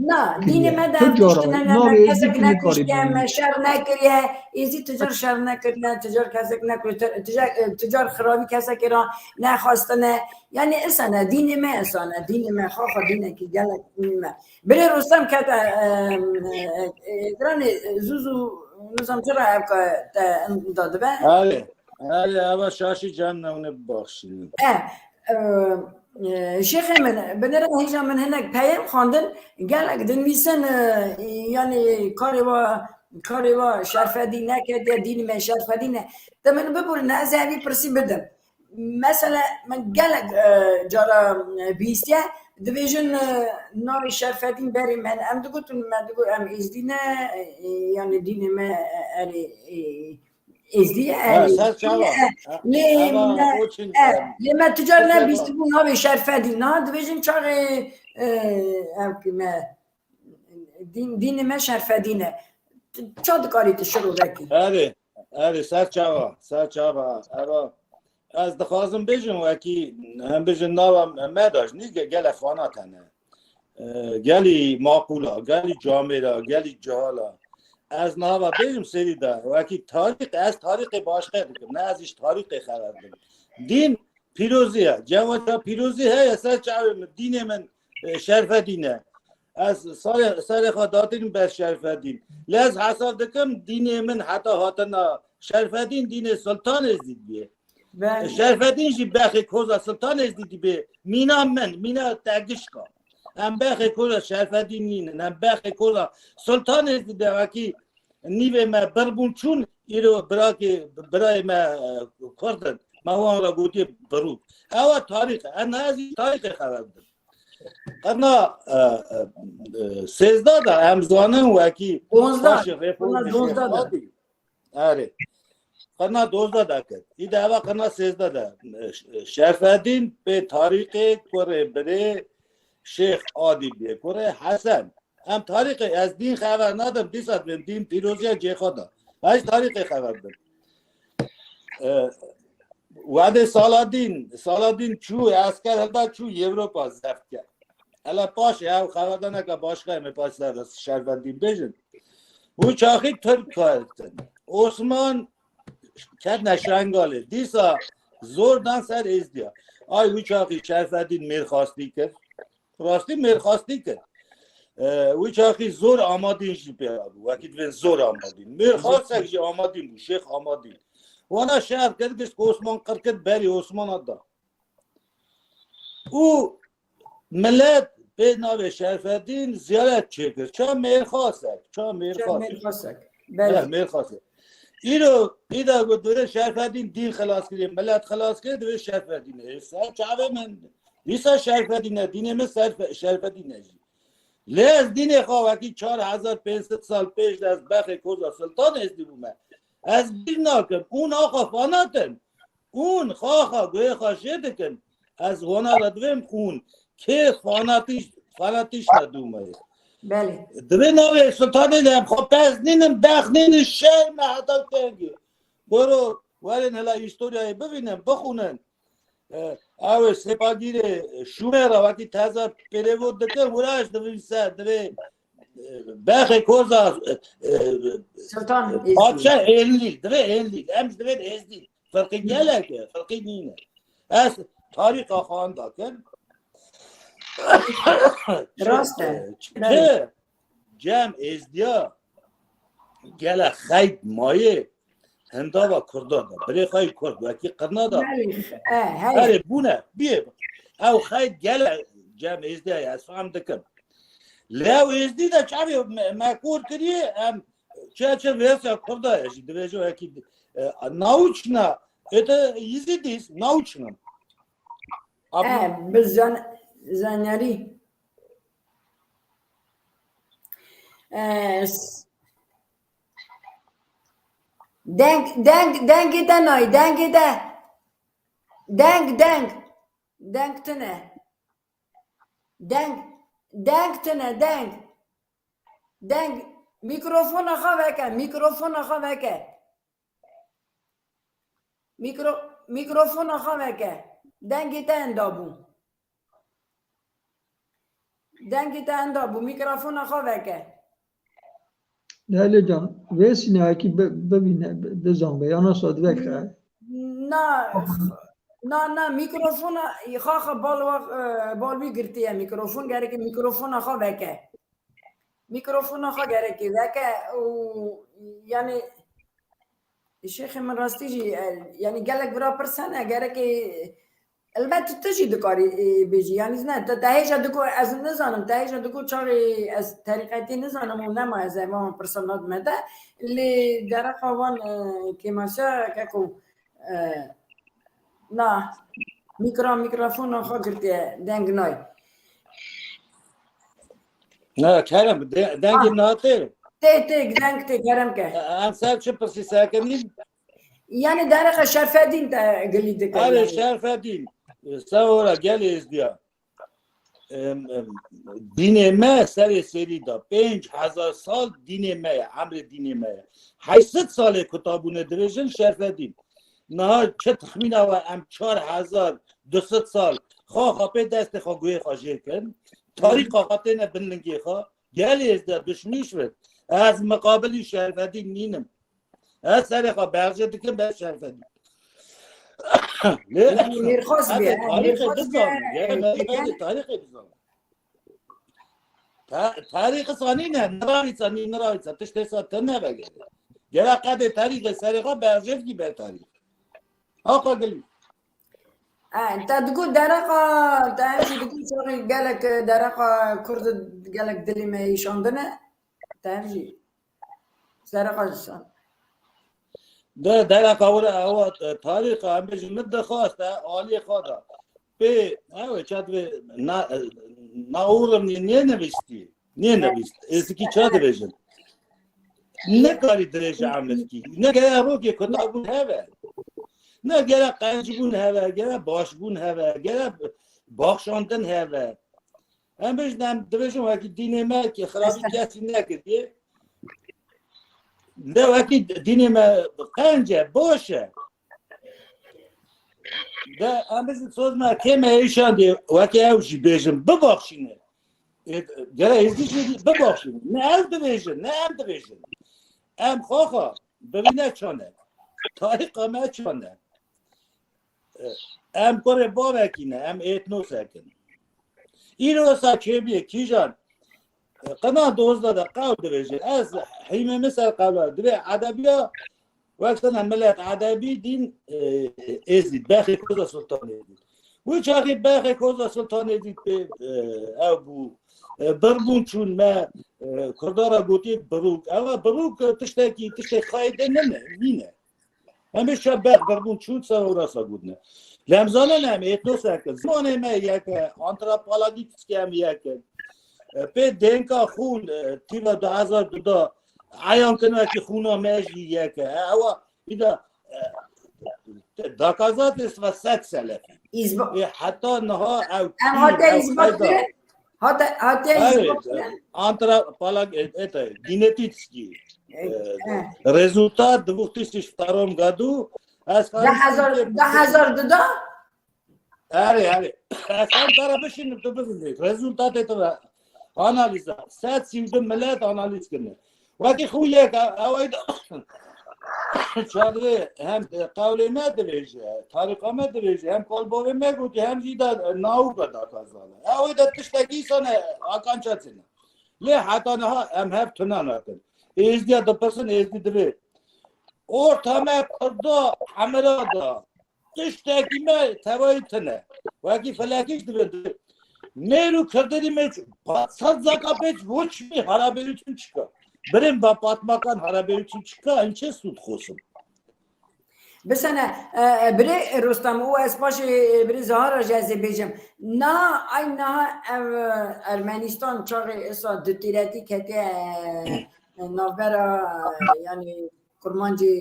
نه دین ما در تشتن نه کسی که نکشته هم شر نکریه ایزی تجار شر نکرده تجار کسی که نکرده تجار خرابی کسی که را نخواستنه یعنی اسانه دین ما اسانه دین ما خواه دینه که گلک ما بره رستم که دران زوزو نظام چرا داده به؟ اول شاشی جان نمونه ببخشید شیخ من بنره هیچ من هنگ پیام خواندن گلک دنویسن یعنی کاری و شرفدی نکرد یا دین من شرفدی نه تمن ببور نه از همی پرسی بدم مثلا من گلک جارا بیستیه دویژن ناوی شرفدین بری من ام دگو ام ازدینه یعنی دین من ازدی لما تجار نبیستون ها به شرفدی نه دویژن چاقی دین ما شرفدینه چاد کاری تشروع بکی سر چاوا از دخوازم بیجم وکی هم بیجن ناوام مداش نیست گل خاناتنه گلی معقولا گلی جامعه گلی جهالا از ناوا بیجم سری دا وکی تاریخ از تاریخ باشقه دکم نه ازش تاریخ خبر دکم دین پیروزیه جوانتا پیروزی هی اصلا چاویم دین من شرف دینه از سال خداتین بر شرف دین لز حساب دکم دین من حتی هاتنا شرف دین سلطان ازدید بیه شرفدین جی بخی کوزا سلطان ازدیدی به مینا تگش کن هم بخی کوزا شرفدین نینن هم بخی کوزا سلطان ازدیده وکی نیوه ما بربون چون ایرو برای ما کردن ما وان را گوتی برود اوا تاریخ انا ازی تاریخ خبر دن قرنا 13 دا همزانن وکی 12 آره قرنا 12 دا کرد ای دعوا قرنا 13 دا شرفدین به تاریخ کره بره شیخ عادی بیه کره حسن هم تاریخ از دین خبر ندم دیسات بیم دین پیروزی جه خدا هیچ تاریخ خبر دم وعده سالادین چو اسکر هلدا چو یوروپا زفت کرد الا باشه او خبردانه که باشگاه می پاس در شهروندی بجن او چاخی ترک کارتن عثمان کد نشنگاله دیسا زور دان سر ازدیا آی او چاخی شهروندی میرخواستی کرد راستی میرخواستی کرد او چاخی زور آمادین جی پیرا بود وقتی دوین زور آمادین میرخواست جی آمادین بود شیخ آمادین وانا شهر کرد که عثمان قرکت بری عثمان ادا او ملت به نام شرفدین زیارت چکر چه میرخواسته میرخواسته ایرو دوره شرفدین دین خلاص کرد ملت خلاص کرد دوره شرفدین ایسا چاوه من ایسا شرفدین دین من شرفدین نجی لیز دین خواهی 4500 سال پیش از بخ کوزا سلطان ازدی بومه از بیر ناکن اون آقا فاناتن اون خواه گوه خواشه کن از هونا را دویم اون که فاناتیش ندومه بله دوی نوی سلطانی دیم خواه پس نینم دخ نین شهر محطا کنگی برو ورین هلا ایستوریایی ببینم بخونن او سپاگیر شومه را وقتی تازه پیرود دکر وراش دوی سر دوی بخ کوزا سلطان پادشاه ایلیل دوی ایلیل امش دوی ازدیل فرقی گله که فرقی نینه از تاریخ آخوان دا کن راسته که جمع ازدیا گله خید مایه هندا و کردا دا بری خواهی کرد وکی قرنا دا هره بونه بیه او خید گله جمع ازدیا از فهم دکن لیو ازدی دا چاوی مکور کریه هم چه ویسا کردا هشی دویجو هکی ناوچنا это езидис, научно. زنیاری دنگ ده نای دنگ ده دنگ تنه دنگ میکروفون خواه وکه میکروفون خواه که دنگی تا اندابو میکروفون خواه که لیلی جان ویسی نه که ببینه بزن بیانا ساد بکره نه میکروفون خواه بالوی گرتیه میکروفون گره که میکروفون خواه که میکروفون خواه گره که یعنی الشيخ من راستيجي يعني قال لك برا برسنة قال لك البته تجي دكاري بيجي يعني زين تهيج دكو از نزانم تهيج دكو شاري از طريقتي نزانم ونما از ما برسنات متى اللي درق وان كماشا كاكو نا ميكروفون خاطرتي دنگ ناي نه کرم دنگ ناته تيك دنگ تي كرم كه انسان چه پسی ساکنین يعني درق شرفدين تا قلي دكار آره شرفدین سوارا گل ازدیا دین ما سر سری دا 5000 سال دین ما عمر دین ما 800 سال کتابونه دریجن شرفدین نه چه تخمین او ام 4200 سال خواه به دست خواه گوی خواهی کن تاریخ آقاته نه بلنگی خواه گل ازدیا دشمیش بود از مقابلی شرفدین نینم از سر خواه برجه دکن به شرفدین میرخواست بیا تاریخ ثانی نه نراویسا تشت ساتن نبگه گره قد تاریخ سرقا برجف کی به تاریخ آقا گلی انت تقول درقة تعرف تقول شغل قالك درقة كرد قالك دلي ما يشوندنا تعرف درقة شان ده درقة هو تاریخ همش مد خواسته عالی خدا به اوه چاد به ناورم نه نویست اسکی چاد بجن نه کاری درش عملت کی نه گره رو که کتابون هوا نه گره قنجبون هوا گره باشبون هوا گره باخشاندن هوا همش نم درشم وکی دین ما که خرابی کسی نکردی نه وکی دین ما قنجه باشه ده همش سوز ما که ایشان دی وکی اوشی بیشم ببخشینه گره ازدیشی ببخشیم نه هم دویژن ام خواه ببینه چانه تاریخ همه چانه ام کره باوکینه ام ایتنوس اکن این رو ساکه بیه کی جان قناه 12 قاو دویژن از حیمه مثل قاو دوی عدبیا وقتا ملت عدبی دین ازید بخی کوزا سلطانه دید و چاقی بخی کوزا سلطانه دید به ابو بربون چون ما کردارا گوتی بروک اما بروک تشتکی خایده نینه همیشه بخ بربون چون سر و راسا گودنه لمزانه نمی ایتنوس اکن زمانه ما یک آنتراپالاگیتس که هم یک به دنکا خون تیلا 2002 عیان کنه که خونا مجی یک او ایدا داکازات است و 100 سلفی حتی نها او هاته ازباط کرن؟ هاته ازباط کرن؟ آنتراپالاگ это генетический результат 2002 году ده هزار ددا؟ آره اصلا برای بشین تو ببینید رزولتات تو آنالیزه 132 ملت آنالیز کنه وقتی خو یک اوید چاره هم قولی ما دویجه تاریخ ما دویجه هم قلبوی ما گوتی هم جیدا ناو بدا کازانه اوید تشتگی سانه آکان چاتینه لی حتی نها هم هفت تنان آکن ایزدیا دو پرسن ایزدی دوی ortama kurda hamerada tiştekime tevayitine vaki felakiş dibe meru kırderi meç sadzaka peç voç mi harabe için çıka benim batmakan harabe için çıka ençe sud khosun بس انا بري رستم او اسپاش بري زهار جازي بيجم نا اي نا ارمنستان چاغي اسا دتيراتي كتي نوبرا يعني کرمانجی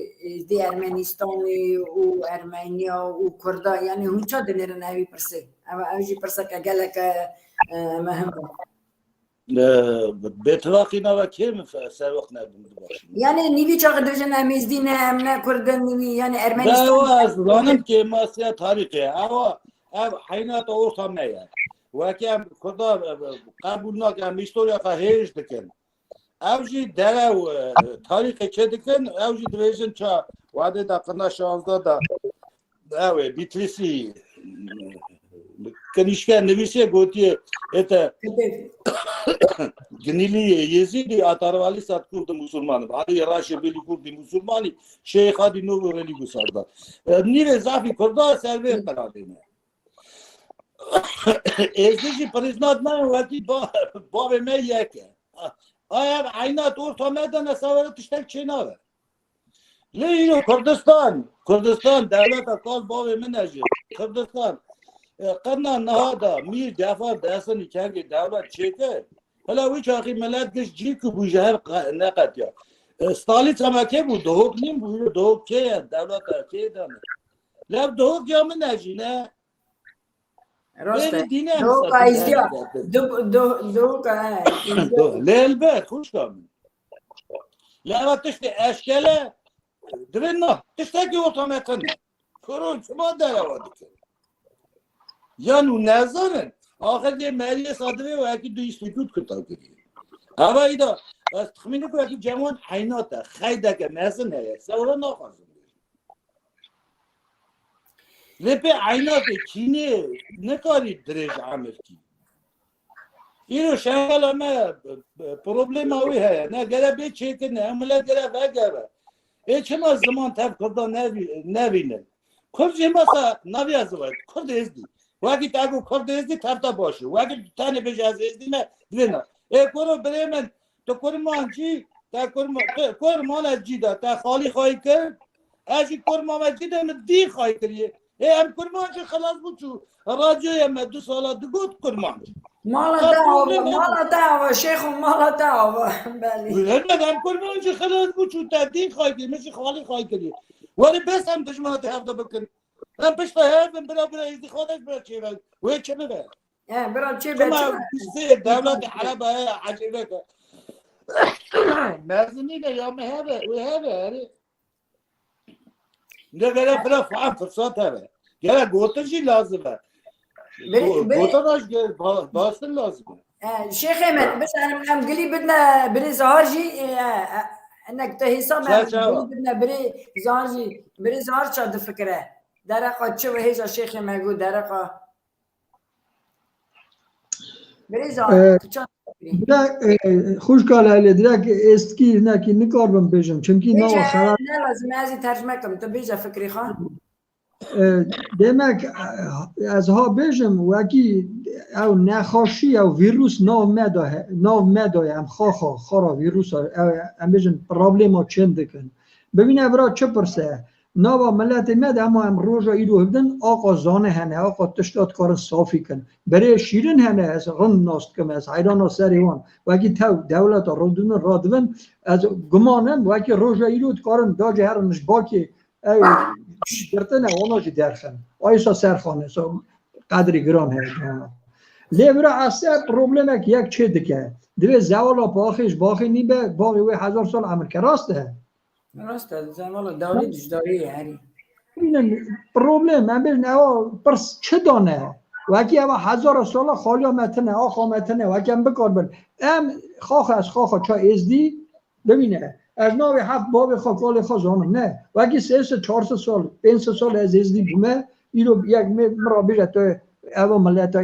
دی ارمنستانی و ارمنیا و کردا یعنی هونچا دنیرن اوی پرسه اوی پرسه که گلک مهم بتواقی نوا کم سوق نبود باشه یعنی نیوی چاق دوجن امیزدین امنا کردن نیوی یعنی ارمنستان ده از زانم که ماسیا تاریخه اما حینات اورتا میاد وکیم کردا قبول نکردم هیستوریا خواهیش دکن اوجی دره و تاریخ چه دکن اوجی دویژن چا واده دا قرنا 16 دا اوه بیتلیسی کنیشکه نویسیه گوتیه ایتا گنیلی یزیدی اتاروالی سات کرد مسلمان باری راشی بلی کردی مسلمانی شیخ آدی نو ولی گسارده نیره زافی کرده سروی قرار دینه ازدیجی پریزنات نه وقتی باب می یکه آیا عینات orta medene savara tiştek çinave. Leylo Kurdistan devlet akal bavi menajı. Kurdistan qanna nahada mir defa desin ikengi devlet çeke. Hala hiç akı millet geç ciku bu jehar neqat ya. Stalin tamake bu doğuk nim bu doğuk ke devlet ke dane. Lab doğuk ya menajı ne? راسته دو کایزیا دو للبيت خوش كامل لا تشتي اشكاله درنا تشتكي اوتوماتيك كورون شما دراودك يانو نظرن اخر دي ماليه صادري واكيد دو انستيتوت كتاب كده اما اذا تخمينك واكيد جمعون حيناته خيدك مثلا هي سوره ناخذ لپی عینات چینی نکاری درج عمل کی اینو شغل ما پروبلم اوی هست نه گره به چه کنه عمله گره وگره چه ما زمان تف کرده نبینه کرد مثلا نبی از وقت کرد ازدی وقتی تاگو کرد ازدی تفتا باشه وقتی تانه بشه از ازدی نه دینا کرو برای من تو کرمان چی تا کرمان از جی دا تا خالی خواهی کرد ازی کرمان از جی دا دی خواهی کریه هم کرمانچه خلاص بود چو راجعه ما 2 ساله دگوت کرمانچه مالا دعوه شیخ مالا دعوه بله هم کرمانچه خلاص بود چو تدین خواهی کنی مثل خالی خواهی کنی ولی بس هم دشمنات هفته بکن هم پشتا هفته برا ایزی خودش برا چه برا وی چه برا برا چه برا دولت عرب عجیبه که مازنینه یا مهبه وی هبه نه گره برا فهم فرصت هبه گره گوترشی لازمه گوتراش باستن لازمه شيخ احمد بس انا قلي بدنا بري زهرجي انك تهيصا ما قلي بدنا بري زهرجي بري زهر شاد فكره درقه شو هيجا شيخ ما يقول درقه بري زهر كچا خوش کاله درک اسکی نکی نکار بم بجم چونکی نو خراب نه لازم ازی ترجمه کنم تو بیجا فکری خواه demek از ها بجم وکی او نخاشی او ویروس ناو مدای هم خارا ویروس هم بجم پرابلم چند کن ببینه برا چه پرسه ناوا ملت مد اما هم روژا ایرو هبدن آقا زانه هنه آقا تشتاد کار صافی کن برای شیرین هنه از غن ناست کم از حیران و سریوان وکی تو دولت رادون رادون از گمانم وکی روژا ایرو کارن داجه هرنش باکی گرتن اونا چی درخن آیسا سرخانه سو قدری گران هست لیبرا اصلا پروبلمه که یک چه دکه دوی زوالا باخی نیبه باقی وی 1000 سال عمل که راسته راسته زوالا دوری دجداری هری اینن پروبلم من بیش نوا پرس چه دانه وکی اما 1000 سال خالی متنه آخا متنه وکی هم بکار بر ام خاخ از خاخ چا ازدی ببینه از ناوی 7 باب خاکال خازانم نه وکی 300 سال 500 سال از ازدی بومه اینو یک مرا بیشه تو اوام ملت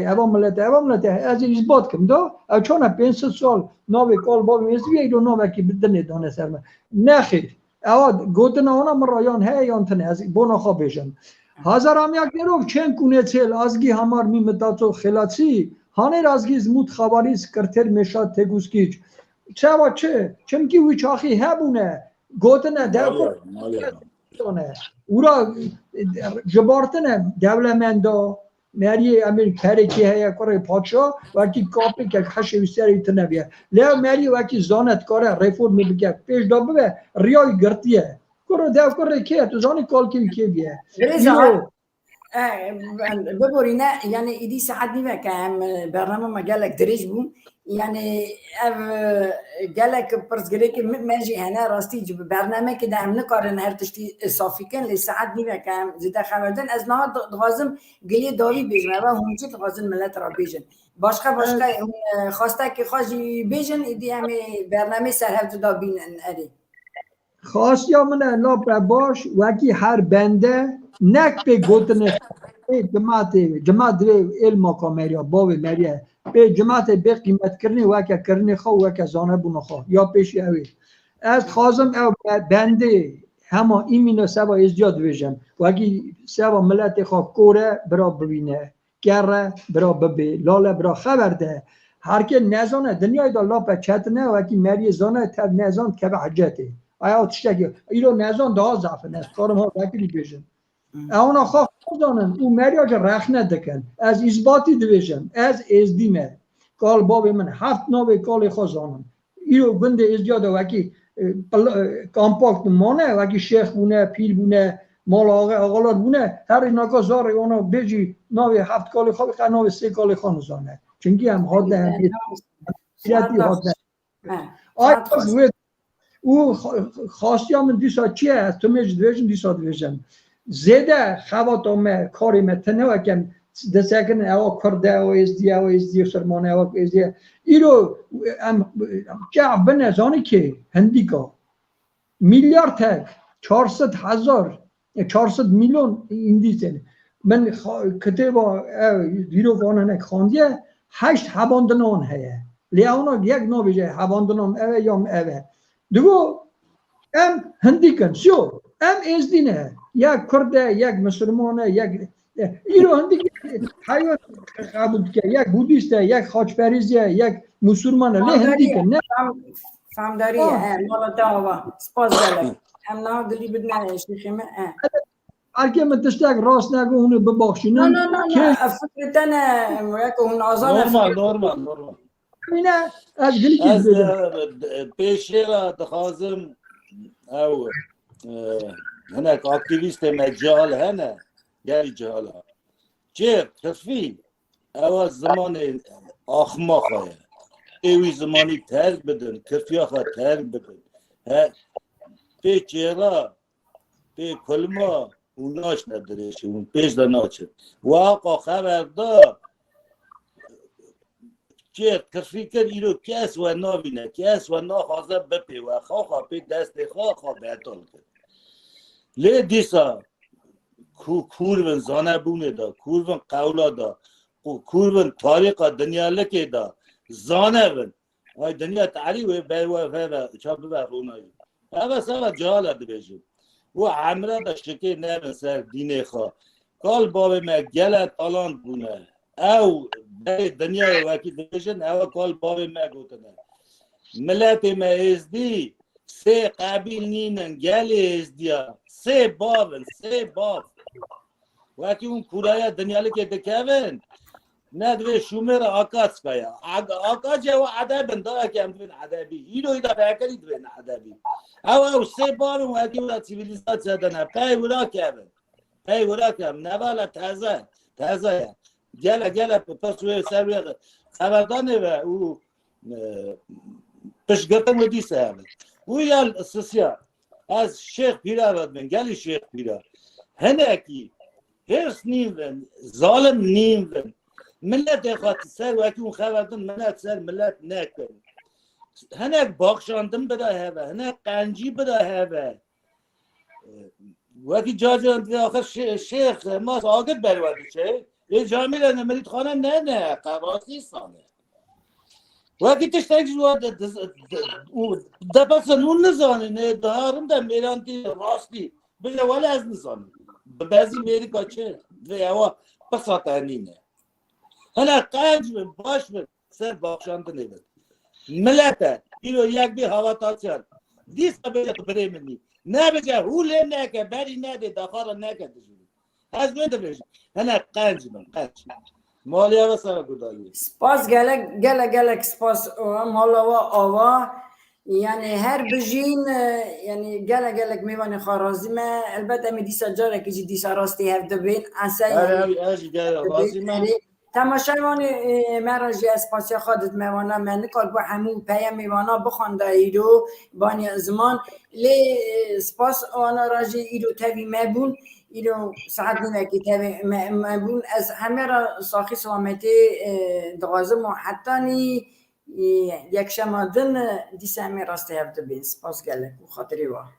از اثبات کم دا او چون 500 سال ناوی کال باب ازدی اینو ناوی که بدنه دانه سرمه نخیر اواد گوتن اونا مرایان هیان تنه از بونا خواب بیشن هزارم یک نروف چند کنه چل ازگی همار میمتاتو خلاصی هانه رازگی زمود خباری سکرتر میشاد تگوسکیچ چه چمکی وی چاخی هبونه گوتنه دونه اورا جبارتنه دولمندا مری امیر کرکی هیا کار پادشاه وقتی کاپی که خشم سری تنبیه لیا مری وقتی زانت کاره رفورم میگه پیش دابه به ریای گرتیه کرو داو کره که تو زانی کال کی بیه ببورينا يعني إيدي ساعدني بقى كام برنامج ما جالك دريج بوم يعني جالك برزجريك ماجي هنا راستي جب برنامج كده عم نقارن هرتشتي صافي كان اللي ساعدني بقى كام زيدا خبردن از نهار غازم قلي داري بيجن ما هم جيت غازم ملت را بيجن باشقه خواسته که خواجی بيجن إيدي يعني برنامج سرهفت دا بين أري خاص یا من لا باش وکی هر بنده نک به گوتنه جماعت علم کامریا باو مریا به جماعت به قیمت کرنی وکه کرنی خو وکه زانه بونو خو یا پیش اوی از خازم او بنده همه ایمینو سبا ازجاد ویژم وکی سبا ملت خو کوره برا ببینه گره برا ببی لاله برا خبر ده هر که نزانه دنیای دا لا پچتنه وکی مری زانه تب نزان که به حجته آیا تشتگی ایرو نزان دا ضعف نست کارم ها وکیلی بیشن اونا خواه دانن او مریا که رخ ندکن از اثباتی دویشن از ازدیمه کال باب من 7 نوع کال خازانم ایرو گنده ازدیاد وکی کامپاکت مانه وکی شیخ بونه پیل بونه مال آقالات بونه هر اینا که زاره اونا بجی نوع 7 کال خواه بخواه نوع 3 کال خانزانه چونگی هم حاده هم بیتی حاده آیا او خواستی همون دیسا چیه از تو میج دویشن دیسا دویشن زیده خواتم کاری متنه و کم دستکن او کرده او ازدی سرمانه او ازدی ایرو جا بنزانی که هندیکا میلیارد تک 400 میلیون ایندیسن من کتاب ویرو وانه خواندیه 8 هباندنان هیه لیاونا یک نو بیجه هباندنان اوه یا اوه دو ام هندیکن شو ام ازدینه یک کرده یک مسلمانه یک ایرو هندیک حیوان قبول که یک بودیسته یک خاچپریزیه یک مسلمانه نه هندیکن نه فهمداریه مالا داوا سپاس دارم ام نه دلی بدنا شیخیمه هرکی من تشتاق راست نگو اونو ببخشینم نه فکرتنه یک اون آزان نورمال اینه از گلی که از پیشی را دخوازم او هناك اكتيفيست مجال هنا جاي جهالها كيف خفي او زمان اخماخه اوي زماني تاج بدن كفياخه تاج بدن ها في چيرا في كلمه وناش ندريش ون پیش دا ناچه واقع خبر دا که تفکر ایرو کس و نابینه کس و نخوازه بپی و خواه پی دست خواه بیتال کرد لی دیسا کورون زانه بونه دا کورون قولا دا کورون تاریخ دنیا لکه دا زانه بون ای دنیا تعریف بیوه فیبه چا ببه رونایی اوه سوه جهاله دو بیشون و عمره دا شکی نمین سر دینه خواه کال بابه ما گله تالان بونه او دنیا وکی دیشن او کال بابه ما گوتنه ملت ما ازدی سه قبیل نینن گله ازدیا سه باب وکی اون کورای دنیالی که دکوین ندوی شومر آکاس کیا آکا جو عدبن دا که هم دوین عدبی ایلو ایدا بکری دوین عدبی او سه باب وکی اولا سیویلیزات زدنه پی اولا کم نوالا تازه گله پسوی سروی خبردانه و او پشگرتن و دیسه همه او یال سسیا از شیخ پیرا راد من گلی شیخ پیرا هنه کی هرس نیم ون ظالم نیم ون ملت خواهد سر وکی اون خبردان ملت سر ملت نکن هنه باخشاندن بدا هوا هنه قنجی بدا هوا وکی جاجان دیگه آخر شیخ ما آگت برواده چه یه جامعه نمرید خانه نه قراسی سانه وکی تشتاک جواد دپس نون نزانه نه دارم دا میرانتی راستی بجه ولی از نزانه بعضی میری کچه و هوا پساتنینه هنه قنج من باش من سر باخشانده نبید ملته ایرو یک بی هوا تاچن دیست بجه تو بره منی نه بجه هوله نکه بری نده دخار نکه دشونی از بده بشه هنه قنج مالی هوا سر گدایی سپاس گلک سپاس مالا و آوا یعنی هر بجین یعنی گلک میوان خارازی ما البته می دیسا جاره که جی دیسا راستی هفته بین اصلا یعنی تماشایوان مراجع اسپاسیا خودت میوانا من نکال با همون پیم میوانا بخونده ایرو بانی زمان لی سپاس آنا راجع ایرو تاوی مبون ایرو ساعت نمکی تاوی مبون از همه را ساخی سلامتی دوازم و حتی نی یک شمادن دیسه همی راسته هفته بین سپاس گلک و خاطری واه